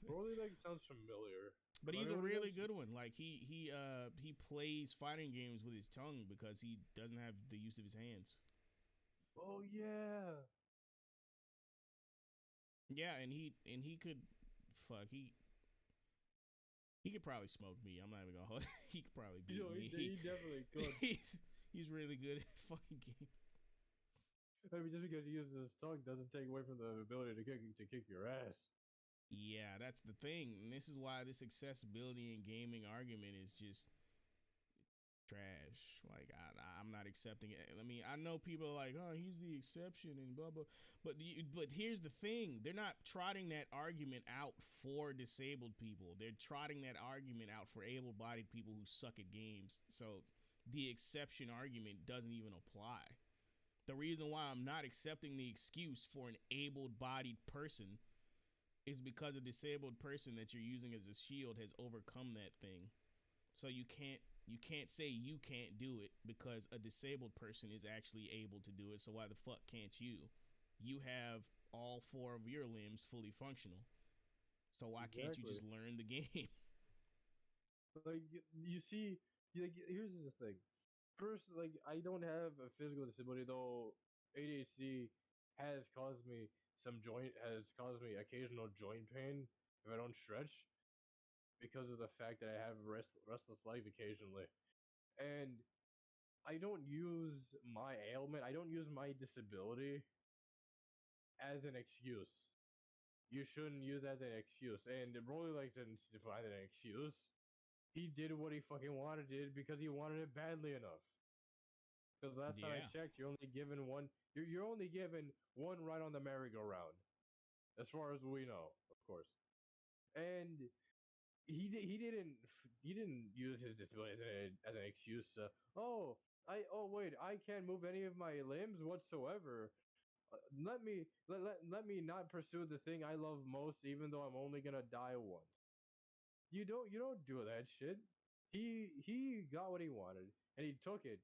Broly Legs sounds familiar. But he's a really good one. Like he plays fighting games with his tongue because he doesn't have the use of his hands. Oh yeah. Yeah, and he could he could probably smoke me. I'm not even gonna hold. He could probably beat me. He definitely could. He's really good at fighting games. I mean, just because he uses his tongue doesn't take away from the ability to kick your ass. Yeah, that's the thing. And this is why this accessibility in gaming argument is just trash. Like, I'm not accepting it. I mean, I know people are like, oh, he's the exception and blah, blah. But here's the thing. They're not trotting that argument out for disabled people. They're trotting that argument out for able-bodied people who suck at games. So the exception argument doesn't even apply. The reason why I'm not accepting the excuse for an able-bodied person is because a disabled person that you're using as a shield has overcome that thing. So you can't say you can't do it because a disabled person is actually able to do it. So why the fuck can't you? You have all 4 of your limbs fully functional. So why can't you just learn the game? Like, you see, like, here's the thing. First, like, I don't have a physical disability, though ADHD has caused me occasional joint pain if I don't stretch because of the fact that I have restless legs occasionally. And I don't use my ailment, I don't use my disability as an excuse. You shouldn't use as an excuse. And Broly likes to define an excuse. He did what he fucking wanted it because he wanted it badly enough. Because last time I Yeah. checked, you're only given one. You're only given one ride on the merry-go-round, as far as we know, of course. And he didn't use his disability as an excuse to, oh wait, I can't move any of my limbs whatsoever. Let me not pursue the thing I love most, even though I'm only gonna die once. You don't do that shit. He got what he wanted and he took it,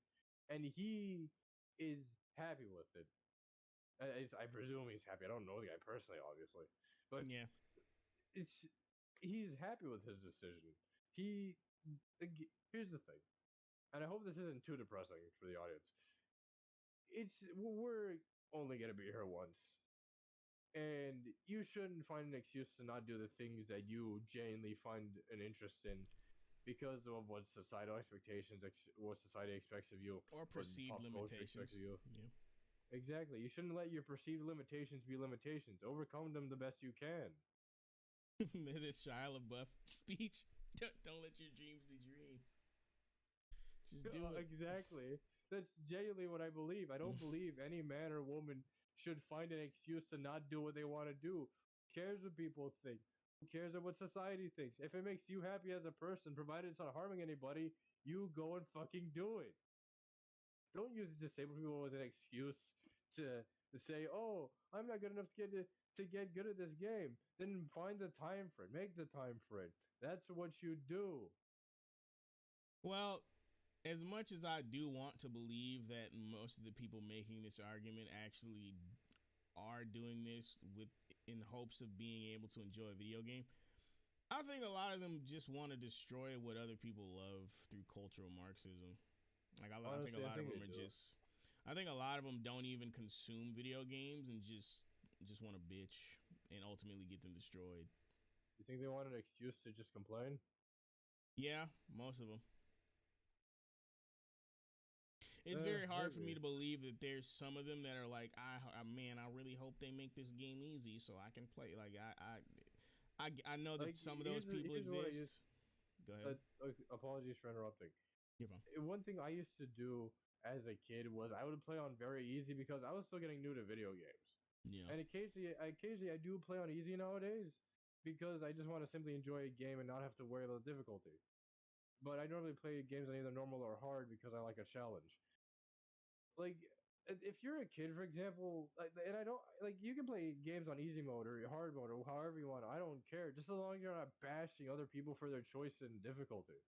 and he is happy with it. I presume he's happy. I don't know the guy personally, obviously, but Yeah. it's he's happy with his decision. He Here's the thing, and I hope this isn't too depressing for the audience. We're only gonna be here once, and you shouldn't find an excuse to not do the things that you genuinely find an interest in because of what societal expectations, what society expects of you, Or what perceived pop culture limitations. expects of you. Yeah. Exactly. You shouldn't let your perceived limitations be limitations. Overcome them the best you can. This Shia LaBeouf speech. Don't let your dreams be dreams. Just do it. Exactly. That's genuinely what I believe. I don't believe any man or woman should find an excuse to not do what they want to do. Who cares what people think? Who cares what society thinks? If it makes you happy as a person, provided it's not harming anybody, you go and fucking do it. Don't use disabled people as an excuse to say, "Oh, I'm not good enough to get good at this game." Then find the time for it. Make the time for it. That's what you do. Well, as much as I do want to believe that most of the people making this argument actually are doing this with in hopes of being able to enjoy a video game, I think a lot of them just want to destroy what other people love through cultural Marxism. Like I think a Honestly, I lot of think them they are do. just. I think a lot of them don't even consume video games and just want to bitch and ultimately get them destroyed. You think they want an excuse to just complain? Yeah, most of them. It's very hard for me Maybe. to believe that there's some of them that are like, man, I really hope they make this game easy so I can play. Like I know that Like, some of those people here's what I used. exist. Go ahead. Apologies for interrupting. You're fine. One thing I used to do as a kid was I would play on very easy because I was still getting new to video games. Yeah. And occasionally I do play on easy nowadays because I just want to simply enjoy a game and not have to worry about difficulty. But I normally play games on either normal or hard because I like a challenge. Like, if you're a kid, for example, and I don't like, you can play games on easy mode or hard mode or however you want. I don't care, just as long as you're not bashing other people for their choice in difficulty.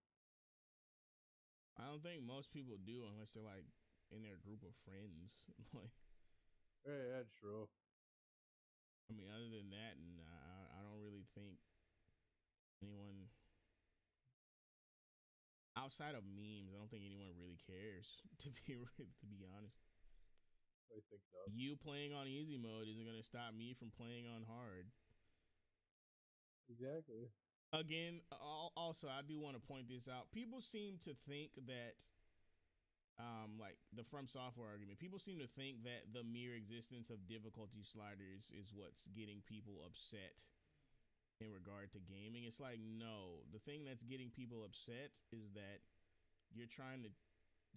I don't think most people do unless they're like in their group of friends. Like, Yeah, that's true. I mean, other than that, and I don't really think anyone outside of memes. I don't think anyone really cares to be honest. I think not. You playing on easy mode isn't going to stop me from playing on hard. Exactly. Again, also I do want to point this out. People seem to think that like the From Software argument, people seem to think that the mere existence of difficulty sliders is what's getting people upset in regard to gaming. It's like, no, the thing that's getting people upset is that you're trying to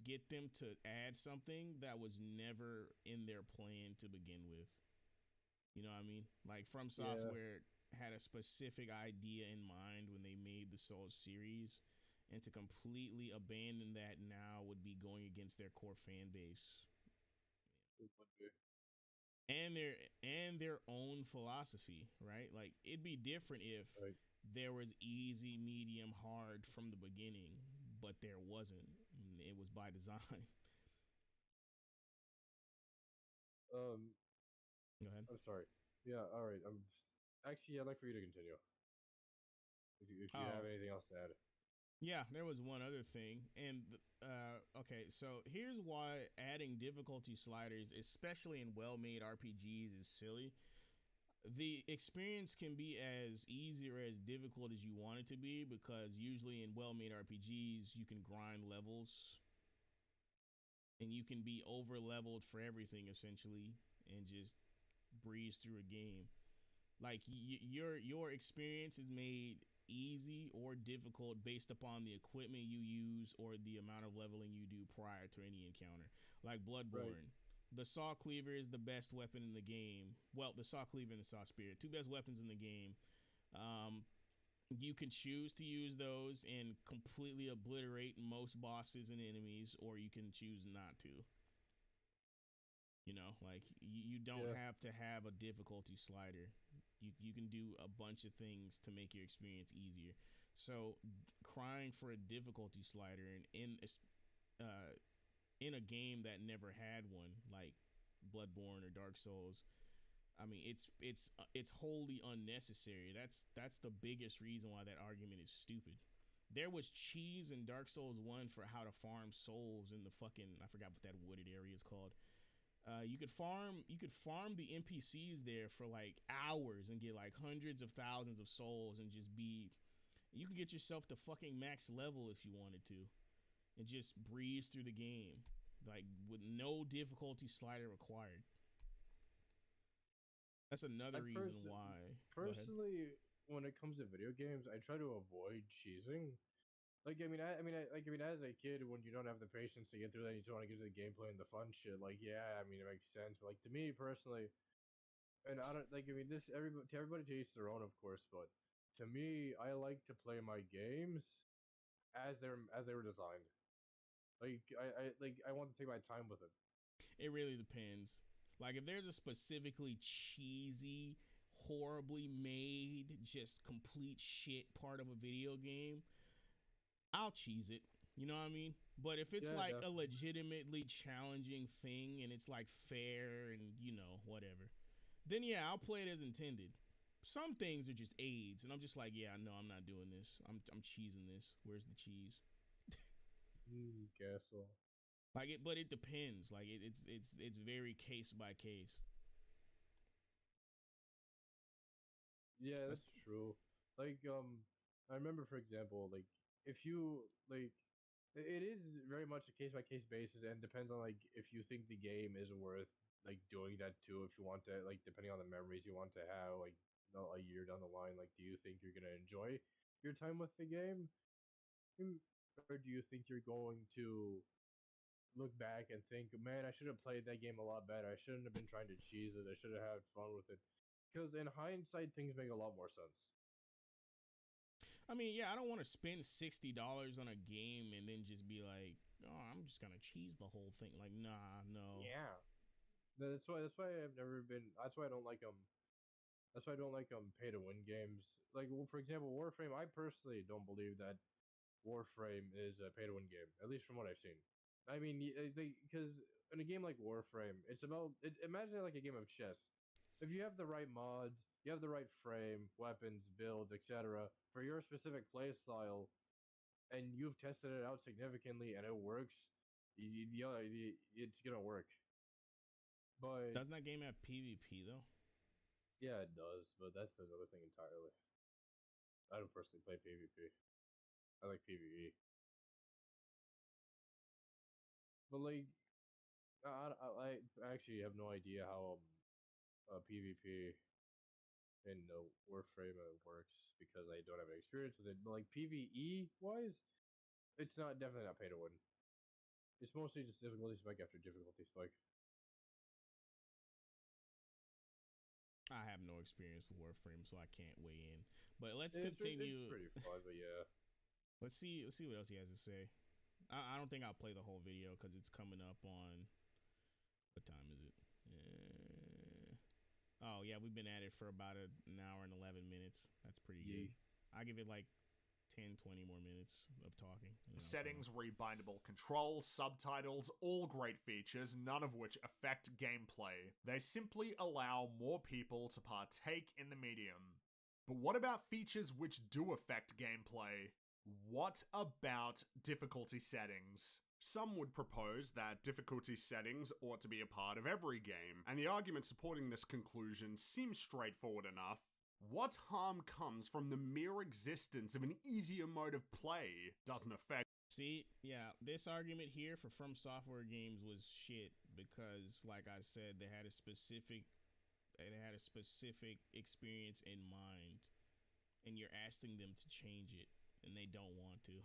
get them to add something that was never in their plan to begin with. You know what I mean? Like From Software had a specific idea in mind when they made the Souls series, and to completely abandon that now would be going against their core fan base It would be. and their own philosophy, right? Like it'd be different if Right. there was easy, medium, hard from the beginning, but there wasn't. It was by design. Um, Go ahead. I'm sorry. Yeah, all right. Actually, I'd like for you to continue. If you have anything else to add. Yeah, there was one other thing. And, okay, so here's why adding difficulty sliders, especially in well-made RPGs, is silly. The experience can be as easy or as difficult as you want it to be, because usually in well-made RPGs, you can grind levels and you can be over leveled for everything essentially, and just breeze through a game. Like your experience is made easy or difficult based upon the equipment you use or the amount of leveling you do prior to any encounter. Like Bloodborne, the Saw Cleaver is the best weapon in the game. Well, the Saw Cleaver and the Saw Spear, two best weapons in the game. You can choose to use those and completely obliterate most bosses and enemies, or you can choose not to. You know, like you don't have to have a difficulty slider. You can do a bunch of things to make your experience easier. So crying for a difficulty slider in a game that never had one, like Bloodborne or Dark Souls, I mean, it's wholly unnecessary. That's the biggest reason why that argument is stupid. There was cheese in Dark Souls 1 for how to farm souls in the fucking, I forgot what that wooded area is called. You could farm the NPCs there for like hours and get like hundreds of thousands of souls and just be, you can get yourself to fucking max level if you wanted to and just breeze through the game like with no difficulty slider required. That's another reason why. Personally, when it comes to video games, I try to avoid cheesing. Like, I mean, as a kid, when you don't have the patience to get through that, you just want to get to the gameplay and the fun shit. Like, yeah, I mean, it makes sense. But like to me personally, and I don't like. I mean, everybody to each their own, of course. But to me, I like to play my games as they were designed. Like, I want to take my time with it. It really depends. Like, if there's a specifically cheesy, horribly made, just complete shit part of a video game, I'll cheese it. You know what I mean? But if it's like definitely a legitimately challenging thing and it's like fair and, you know, whatever, then yeah, I'll play it as intended. Some things are just aids, and I'm just like, yeah, no, I'm not doing this. I'm cheesing this. Where's the cheese? Guess so. Like it, but it depends. Like it's very case by case. Yeah, that's true. Like, I remember, for example, like, if you, like, it is very much a case-by-case basis, and depends on, like, if you think the game is worth, like, doing that too, if you want to, like, depending on the memories you want to have, like, a year down the line, like, do you think you're gonna enjoy your time with the game? Or do you think you're going to look back and think, man, I should have played that game a lot better. I shouldn't have been trying to cheese it. I should have had fun with it. Because in hindsight, things make a lot more sense. I mean, yeah, I don't want to spend $60 on a game and then just be like, oh, I'm just gonna cheese the whole thing. Like, nah, no. Yeah. That's why I've never been. That's why I don't like That's why I don't like pay to win games. Like, well, for example, Warframe. I personally don't believe that Warframe is a pay to win game. At least from what I've seen. I mean, because in a game like Warframe, it's about imagine it like a game of chess. If you have the right mods, you have the right frame, weapons, builds, etc. for your specific playstyle, and you've tested it out significantly and it works, it's gonna work. But doesn't that game have PvP though? Yeah, it does, but that's another thing entirely. I don't personally play PvP. I like PvE. But like, I actually have no idea how PvP in Warframe works because I don't have any experience with it. But like PvE wise, it's definitely not pay to win. It's mostly just difficulty spike after difficulty spike. I have no experience with Warframe, so I can't weigh in. But let's continue. It's pretty fun, but yeah. Let's see what else he has to say. I don't think I'll play the whole video because it's coming up on, what time is it? Oh yeah, we've been at it for about an hour and 11 minutes. That's pretty good. I give it like 10, 20 more minutes of talking. Settings, rebindable controls, subtitles, all great features, none of which affect gameplay. They simply allow more people to partake in the medium. But what about features which do affect gameplay? What about difficulty settings? Some would propose that difficulty settings ought to be a part of every game, and the argument supporting this conclusion seems straightforward enough. What harm comes from the mere existence of an easier mode of play? Doesn't affect See, yeah, this argument here for From Software games was shit because, like I said, they had a specific experience in mind, and you're asking them to change it, and they don't want to.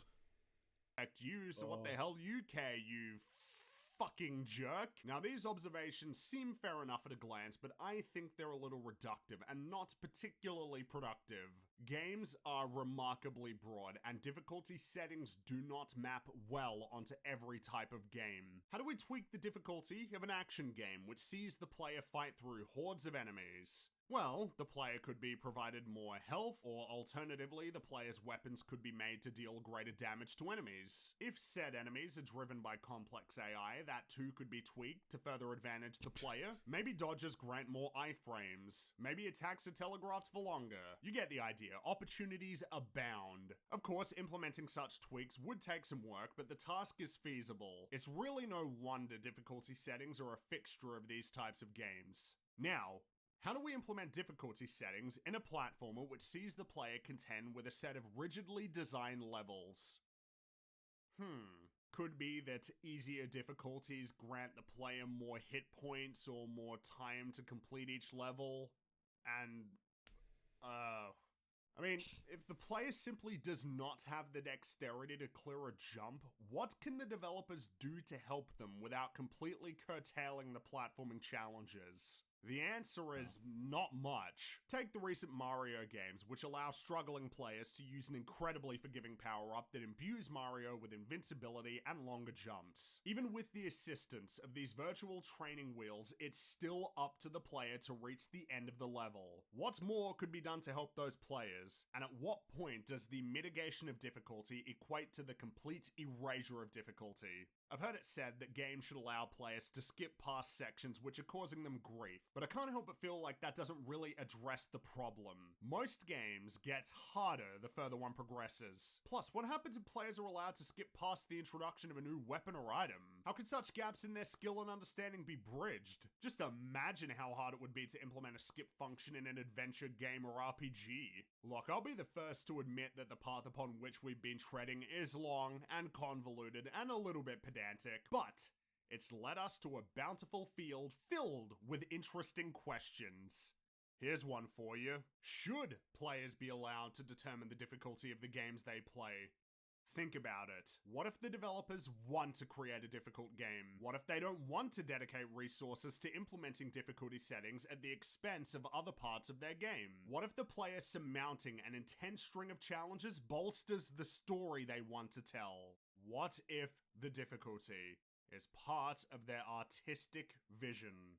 You, so what the hell do you care, you fucking jerk? Now, these observations seem fair enough at a glance, but I think they're a little reductive and not particularly productive. Games are remarkably broad, and difficulty settings do not map well onto every type of game. How do we tweak the difficulty of an action game which sees the player fight through hordes of enemies? Well, the player could be provided more health, or alternatively, the player's weapons could be made to deal greater damage to enemies. If said enemies are driven by complex AI, that too could be tweaked to further advantage the player. Maybe dodges grant more iframes. Maybe attacks are telegraphed for longer. You get the idea. Opportunities abound. Of course, implementing such tweaks would take some work, but the task is feasible. It's really no wonder difficulty settings are a fixture of these types of games. Now, how do we implement difficulty settings in a platformer which sees the player contend with a set of rigidly designed levels? Could be that easier difficulties grant the player more hit points or more time to complete each level. And, I mean, if the player simply does not have the dexterity to clear a jump, what can the developers do to help them without completely curtailing the platforming challenges? The answer is not much. Take the recent Mario games, which allow struggling players to use an incredibly forgiving power-up that imbues Mario with invincibility and longer jumps. Even with the assistance of these virtual training wheels, it's still up to the player to reach the end of the level. What's more could be done to help those players? And at what point does the mitigation of difficulty equate to the complete erasure of difficulty? I've heard it said that games should allow players to skip past sections which are causing them grief, but I can't help but feel like that doesn't really address the problem. Most games get harder the further one progresses. Plus, what happens if players are allowed to skip past the introduction of a new weapon or item? How could such gaps in their skill and understanding be bridged? Just imagine how hard it would be to implement a skip function in an adventure game or RPG. Look, I'll be the first to admit that the path upon which we've been treading is long and convoluted and a little bit pedantic, but it's led us to a bountiful field filled with interesting questions. Here's one for you. Should players be allowed to determine the difficulty of the games they play? Think about it. What if the developers want to create a difficult game? What if they don't want to dedicate resources to implementing difficulty settings at the expense of other parts of their game? What if the player surmounting an intense string of challenges bolsters the story they want to tell? What if the difficulty is part of their artistic vision?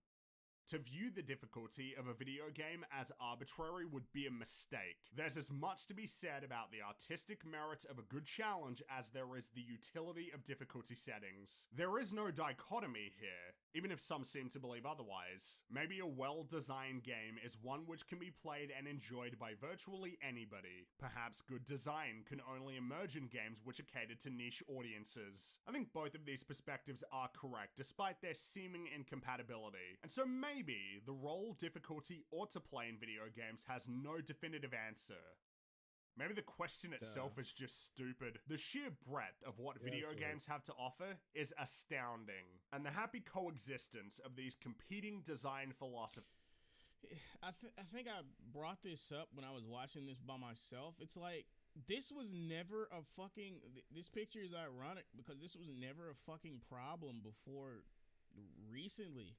To view the difficulty of a video game as arbitrary would be a mistake. There's as much to be said about the artistic merit of a good challenge as there is the utility of difficulty settings. There is no dichotomy here, even if some seem to believe otherwise. Maybe a well-designed game is one which can be played and enjoyed by virtually anybody. Perhaps good design can only emerge in games which are catered to niche audiences. I think both of these perspectives are correct, despite their seeming incompatibility. And so maybe the role difficulty ought to play in video games has no definitive answer. Maybe the question itself is just stupid. The sheer breadth of what video games have to offer is astounding, and the happy coexistence of these competing design philosophies. I think I brought this up when I was watching this by myself. It's like, this was never a fucking... This picture is ironic because this was never a fucking problem before recently.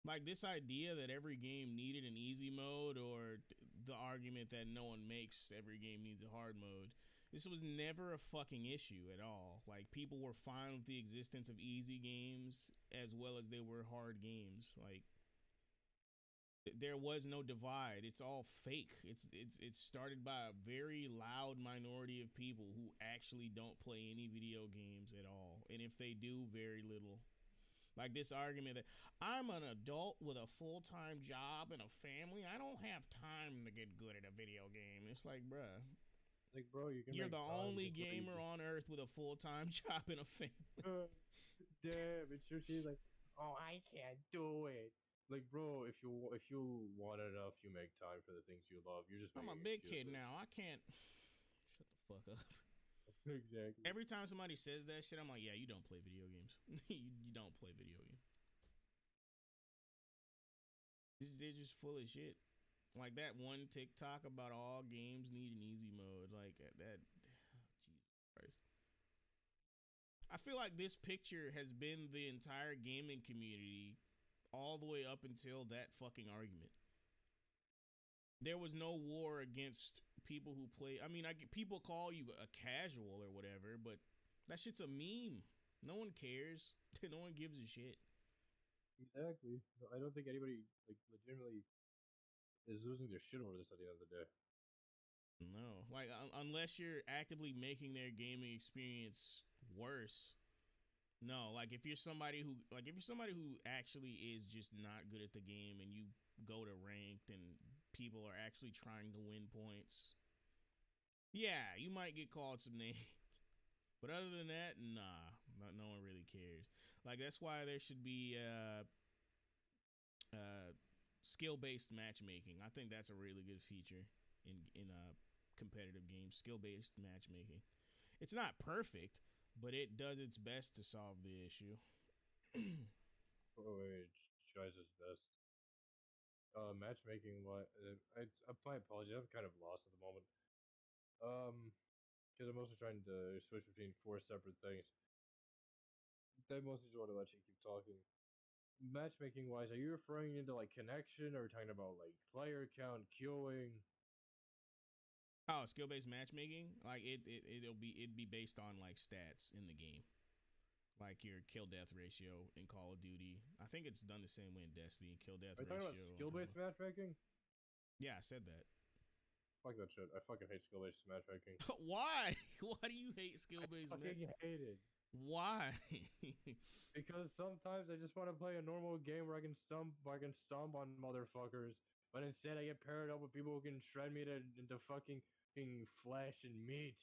Like, this idea that every game needed an easy mode, or the argument that no one makes every game needs a hard mode. This was never a fucking issue at all. Like, people were fine with the existence of easy games as well as they were hard games. Like, there was no divide. It's all fake. It's started by a very loud minority of people who actually don't play any video games at all. And if they do, very little. Like this argument that I'm an adult with a full-time job and a family, I don't have time to get good at a video game. It's like, bruh. Like, bro, you're the only gamer on earth with a full-time job and a family. Damn, it's just like, oh, I can't do it. Like, bro, if you want enough, you make time for the things you love. You're just. I'm a big kid now. I can't. Shut the fuck up. Exactly. Every time somebody says that shit, I'm like, yeah, you don't play video games. you don't play video games. They're just full of shit. Like that one TikTok about all games need an easy mode. Like that. Jesus Christ. I feel like this picture has been the entire gaming community all the way up until that fucking argument. There was no war against people who play. I mean, people call you a casual or whatever, but that shit's a meme. No one cares. No one gives a shit. Exactly. I don't think anybody like legitimately is losing their shit over this at the end of the day. No, like unless you're actively making their gaming experience worse. No, like if you're somebody who actually is just not good at the game and you go to ranked and people are actually trying to win points, yeah, you might get called some names. But other than that, nah, no one really cares. Like that's why there should be skill-based matchmaking. I think that's a really good feature in competitive games. Skill-based matchmaking. It's not perfect, but it does its best to solve the issue. It tries its best. Matchmaking. What? My apologies. I'm kind of lost at the moment. Because I'm mostly trying to switch between 4 separate things. I mostly just want to let you keep talking. Matchmaking wise, are you referring into like connection, or talking about like player count, queuing? Oh, skill-based matchmaking, like it'd be based on like stats in the game, like your kill death ratio in Call of Duty. I think it's done the same way in Destiny. Kill death Are you ratio. talking about skill-based matchmaking? Yeah, I said that. Fuck that shit. I fucking hate skill-based matchmaking. Why? Why do you hate skill-based matchmaking? I fucking hate it. Why? Because sometimes I just want to play a normal game where I can stomp on motherfuckers, but instead I get paired up with people who can shred me into fucking flesh and meat.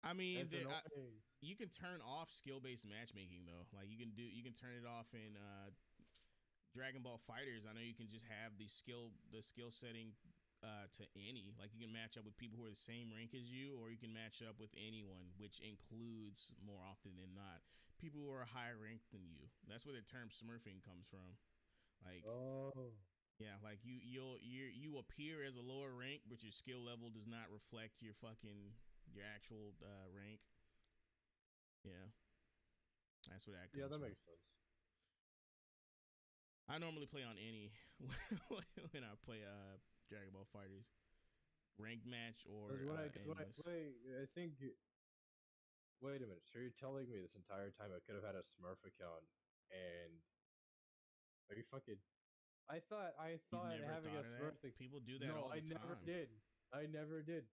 I mean, annoying. You can turn off skill-based matchmaking though. Like you can turn it off in Dragon Ball Fighters. I know you can just have the skill setting to any. Like you can match up with people who are the same rank as you, or you can match up with anyone, which includes more often than not people who are higher ranked than you. That's where the term smurfing comes from. Like, yeah, like you appear as a lower rank, but your skill level does not reflect your actual rank. Yeah, that's where that comes from. Yeah, that makes sense. I normally play on any when I play Dragon Ball Fighters, ranked match or endless. I think. Wait a minute. So you're telling me this entire time I could have had a Smurf account, and are you fucking? I thought having a Smurf thing. People do that all the time. I never did.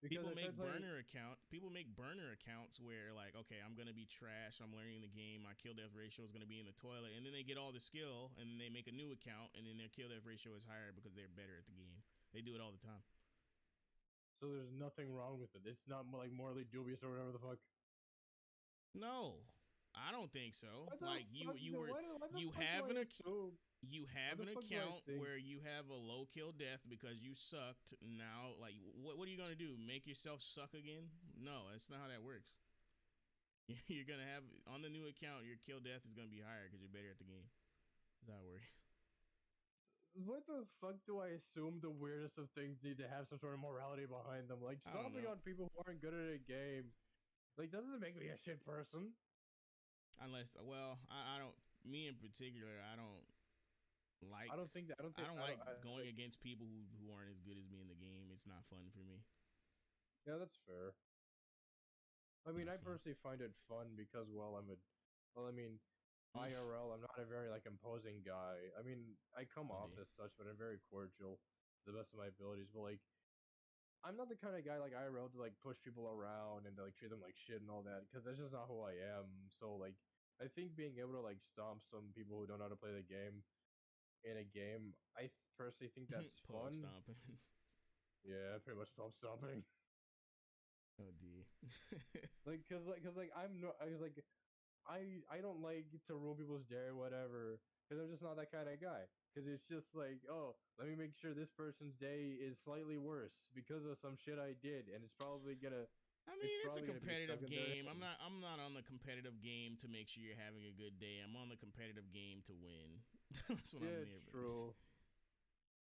People make burner accounts where like, okay, I'm gonna be trash. I'm learning the game. My kill death ratio is gonna be in the toilet, and then they get all the skill, and then they make a new account, and then their kill death ratio is higher because they're better at the game. They do it all the time. So there's nothing wrong with it. It's not like morally dubious or whatever the fuck. No, I don't think so. Like you have an account where you have a low kill death because you sucked. Now, like, what are you gonna do? Make yourself suck again? No, that's not how that works. You're gonna have on the new account, your kill death is gonna be higher because you're better at the game. That's how it works. What the fuck do I assume the weirdest of things need to have some sort of morality behind them? Like stomping on people who aren't good at a game, like doesn't make me a shit person. Unless, well, I don't. Me in particular, I don't like. I don't like going against people who aren't as good as me in the game. It's not fun for me. Yeah, that's fair. I mean, I personally find it fun because, IRL, I'm not a very imposing guy. I mean, I come off as such, but I'm very cordial to the best of my abilities. But I'm not the kind of guy like IRL to push people around and to treat them like shit and all that, because that's just not who I am. So I think being able to stomp some people who don't know how to play the game in a game, I personally think that's fun. Stomping. Yeah, pretty much pub stomping. Oh, D. I don't like to ruin people's day or whatever, because I'm just not that kind of guy. Because it's just oh, let me make sure this person's day is slightly worse because of some shit I did, and it's probably gonna I mean, it's a probably gonna be competitive stuck in their game. head. I'm not on the competitive game to make sure you're having a good day. I'm on the competitive game to win. That's what I'm there. True.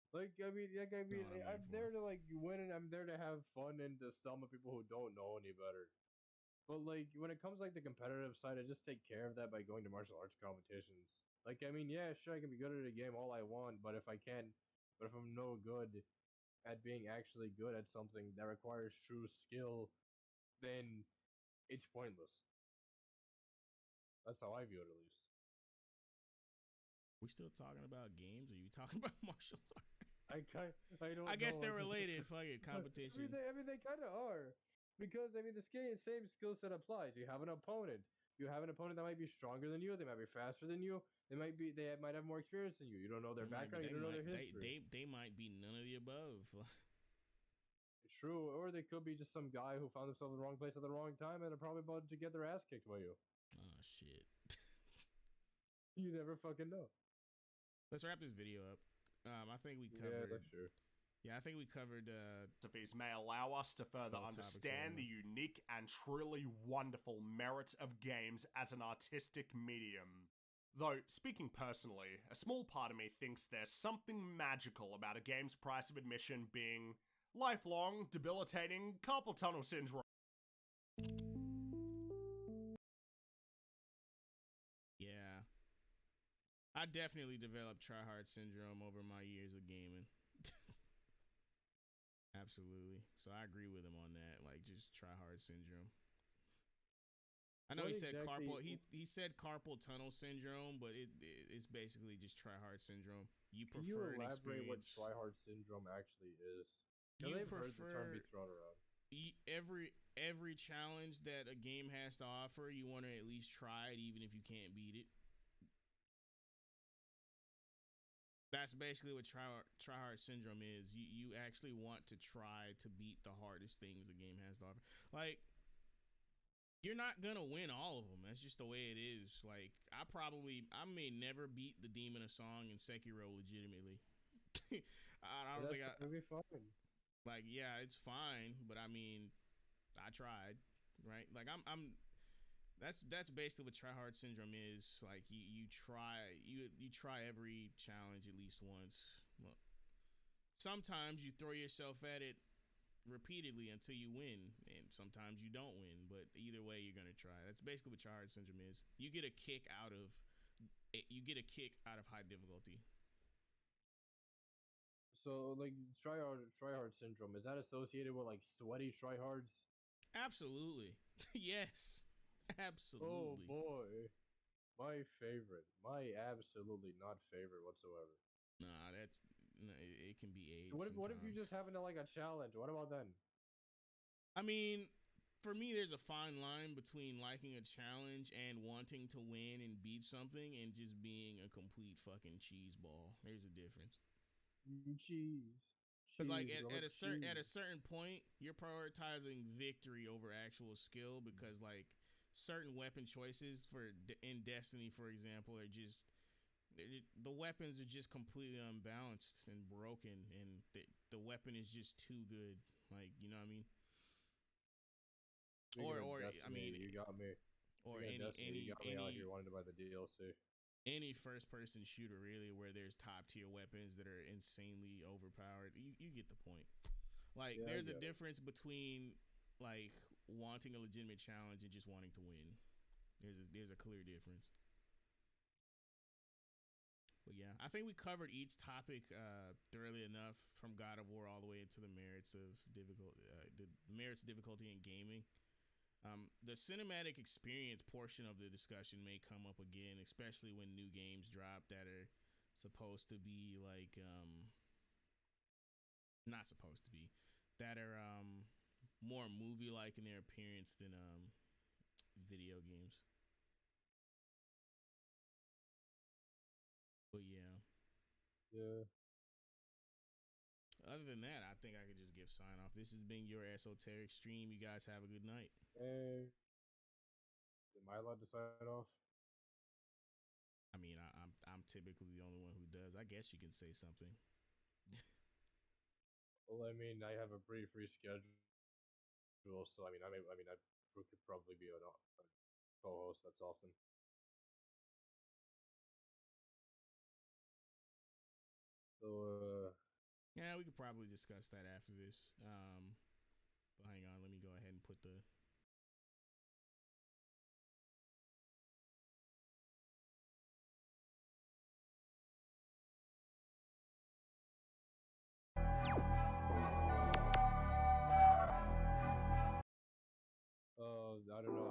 Like I mean, I'm there to like win, and I'm there to have fun and to summon people who don't know any better. But like when it comes like the competitive side, I just take care of that by going to martial arts competitions. Like I mean, yeah, sure, I can be good at a game all I want, but if I'm no good at being actually good at something that requires true skill, then it's pointless. That's how I view it, at least. We still talking about games? Or are you talking about martial arts? I don't. I guess know. they're related. Fuck it, competition. I mean, they kind of are, because I mean, the same skill set applies. You have an opponent. You have an opponent that might be stronger than you. They might be faster than you. They might have more experience than you. You don't know their background. You don't know their history. They might be none of the above. True, or they could be just some guy who found themselves in the wrong place at the wrong time and are probably about to get their ass kicked by you. Oh shit. You never fucking know. Let's wrap this video up. I think we covered. Yeah, that's true. Yeah, I think we covered. Philosophies may allow us to further understand the unique and truly wonderful merits of games as an artistic medium. Though, speaking personally, a small part of me thinks there's something magical about a game's price of admission being lifelong, debilitating carpal tunnel syndrome. Yeah. I definitely developed tryhard syndrome over my years of gaming. Absolutely. So I agree with him on that. Like, just tryhard syndrome. I know he said carpal tunnel syndrome, but it's basically just tryhard syndrome. You prefer Can you an elaborate what experience. tryhard syndrome actually is? You I've prefer heard the term be thrown around. Every challenge that a game has to offer, you want to at least try it, even if you can't beat it. That's basically what tryhard syndrome is. You actually want to try to beat the hardest things the game has to offer. Like, you're not gonna win all of them. That's just the way it is. Like, I may never beat the Demon of Song in Sekiro legitimately. I don't think That'd be fun. Like, yeah, it's fine, but I mean, I tried, right? Like, that's basically what tryhard syndrome is. Like, you try every challenge at least once. Well, sometimes you throw yourself at it repeatedly until you win, and sometimes you don't win, but either way you're gonna try. That's basically what tryhard syndrome is. You get a kick out of high difficulty. So, like, tryhard syndrome, is that associated with, like, sweaty tryhards? Absolutely. Yes. Absolutely. Oh, boy. My favorite. My absolutely not favorite whatsoever. Nah, it can be AIDS. What if you just happen to like a challenge? What about then? I mean, for me, there's a fine line between liking a challenge and wanting to win and beat something and just being a complete fucking cheese ball. There's a difference. Cheese. Because like at a certain point, you're prioritizing victory over actual skill, because like certain weapon choices in Destiny, for example, are just the weapons are just completely unbalanced and broken, and the weapon is just too good. Like, you know what I mean? I mean, you got me. Or you got me out here wanting to buy the DLC. Any first-person shooter, really, where there's top-tier weapons that are insanely overpowered. You get the point. Like, there's a difference between like wanting a legitimate challenge and just wanting to win. There's a clear difference. But yeah, I think we covered each topic thoroughly enough, from God of War all the way into the merits of difficulty, difficulty in gaming. The cinematic experience portion of the discussion may come up again, especially when new games drop that are supposed to be like not supposed to be, that are more movie-like in their appearance than video games. But yeah. Other than that, I think I could just give sign off. This has been your Esoteric stream. You guys have a good night. Hey, am I allowed to sign off? I mean, I'm typically the only one who does. I guess you can say something. Well, I mean, I have a pretty free schedule. So I could probably be a co-host. That's awesome. So Yeah, we could probably discuss that after this. But hang on, let me go ahead and put the. I don't know.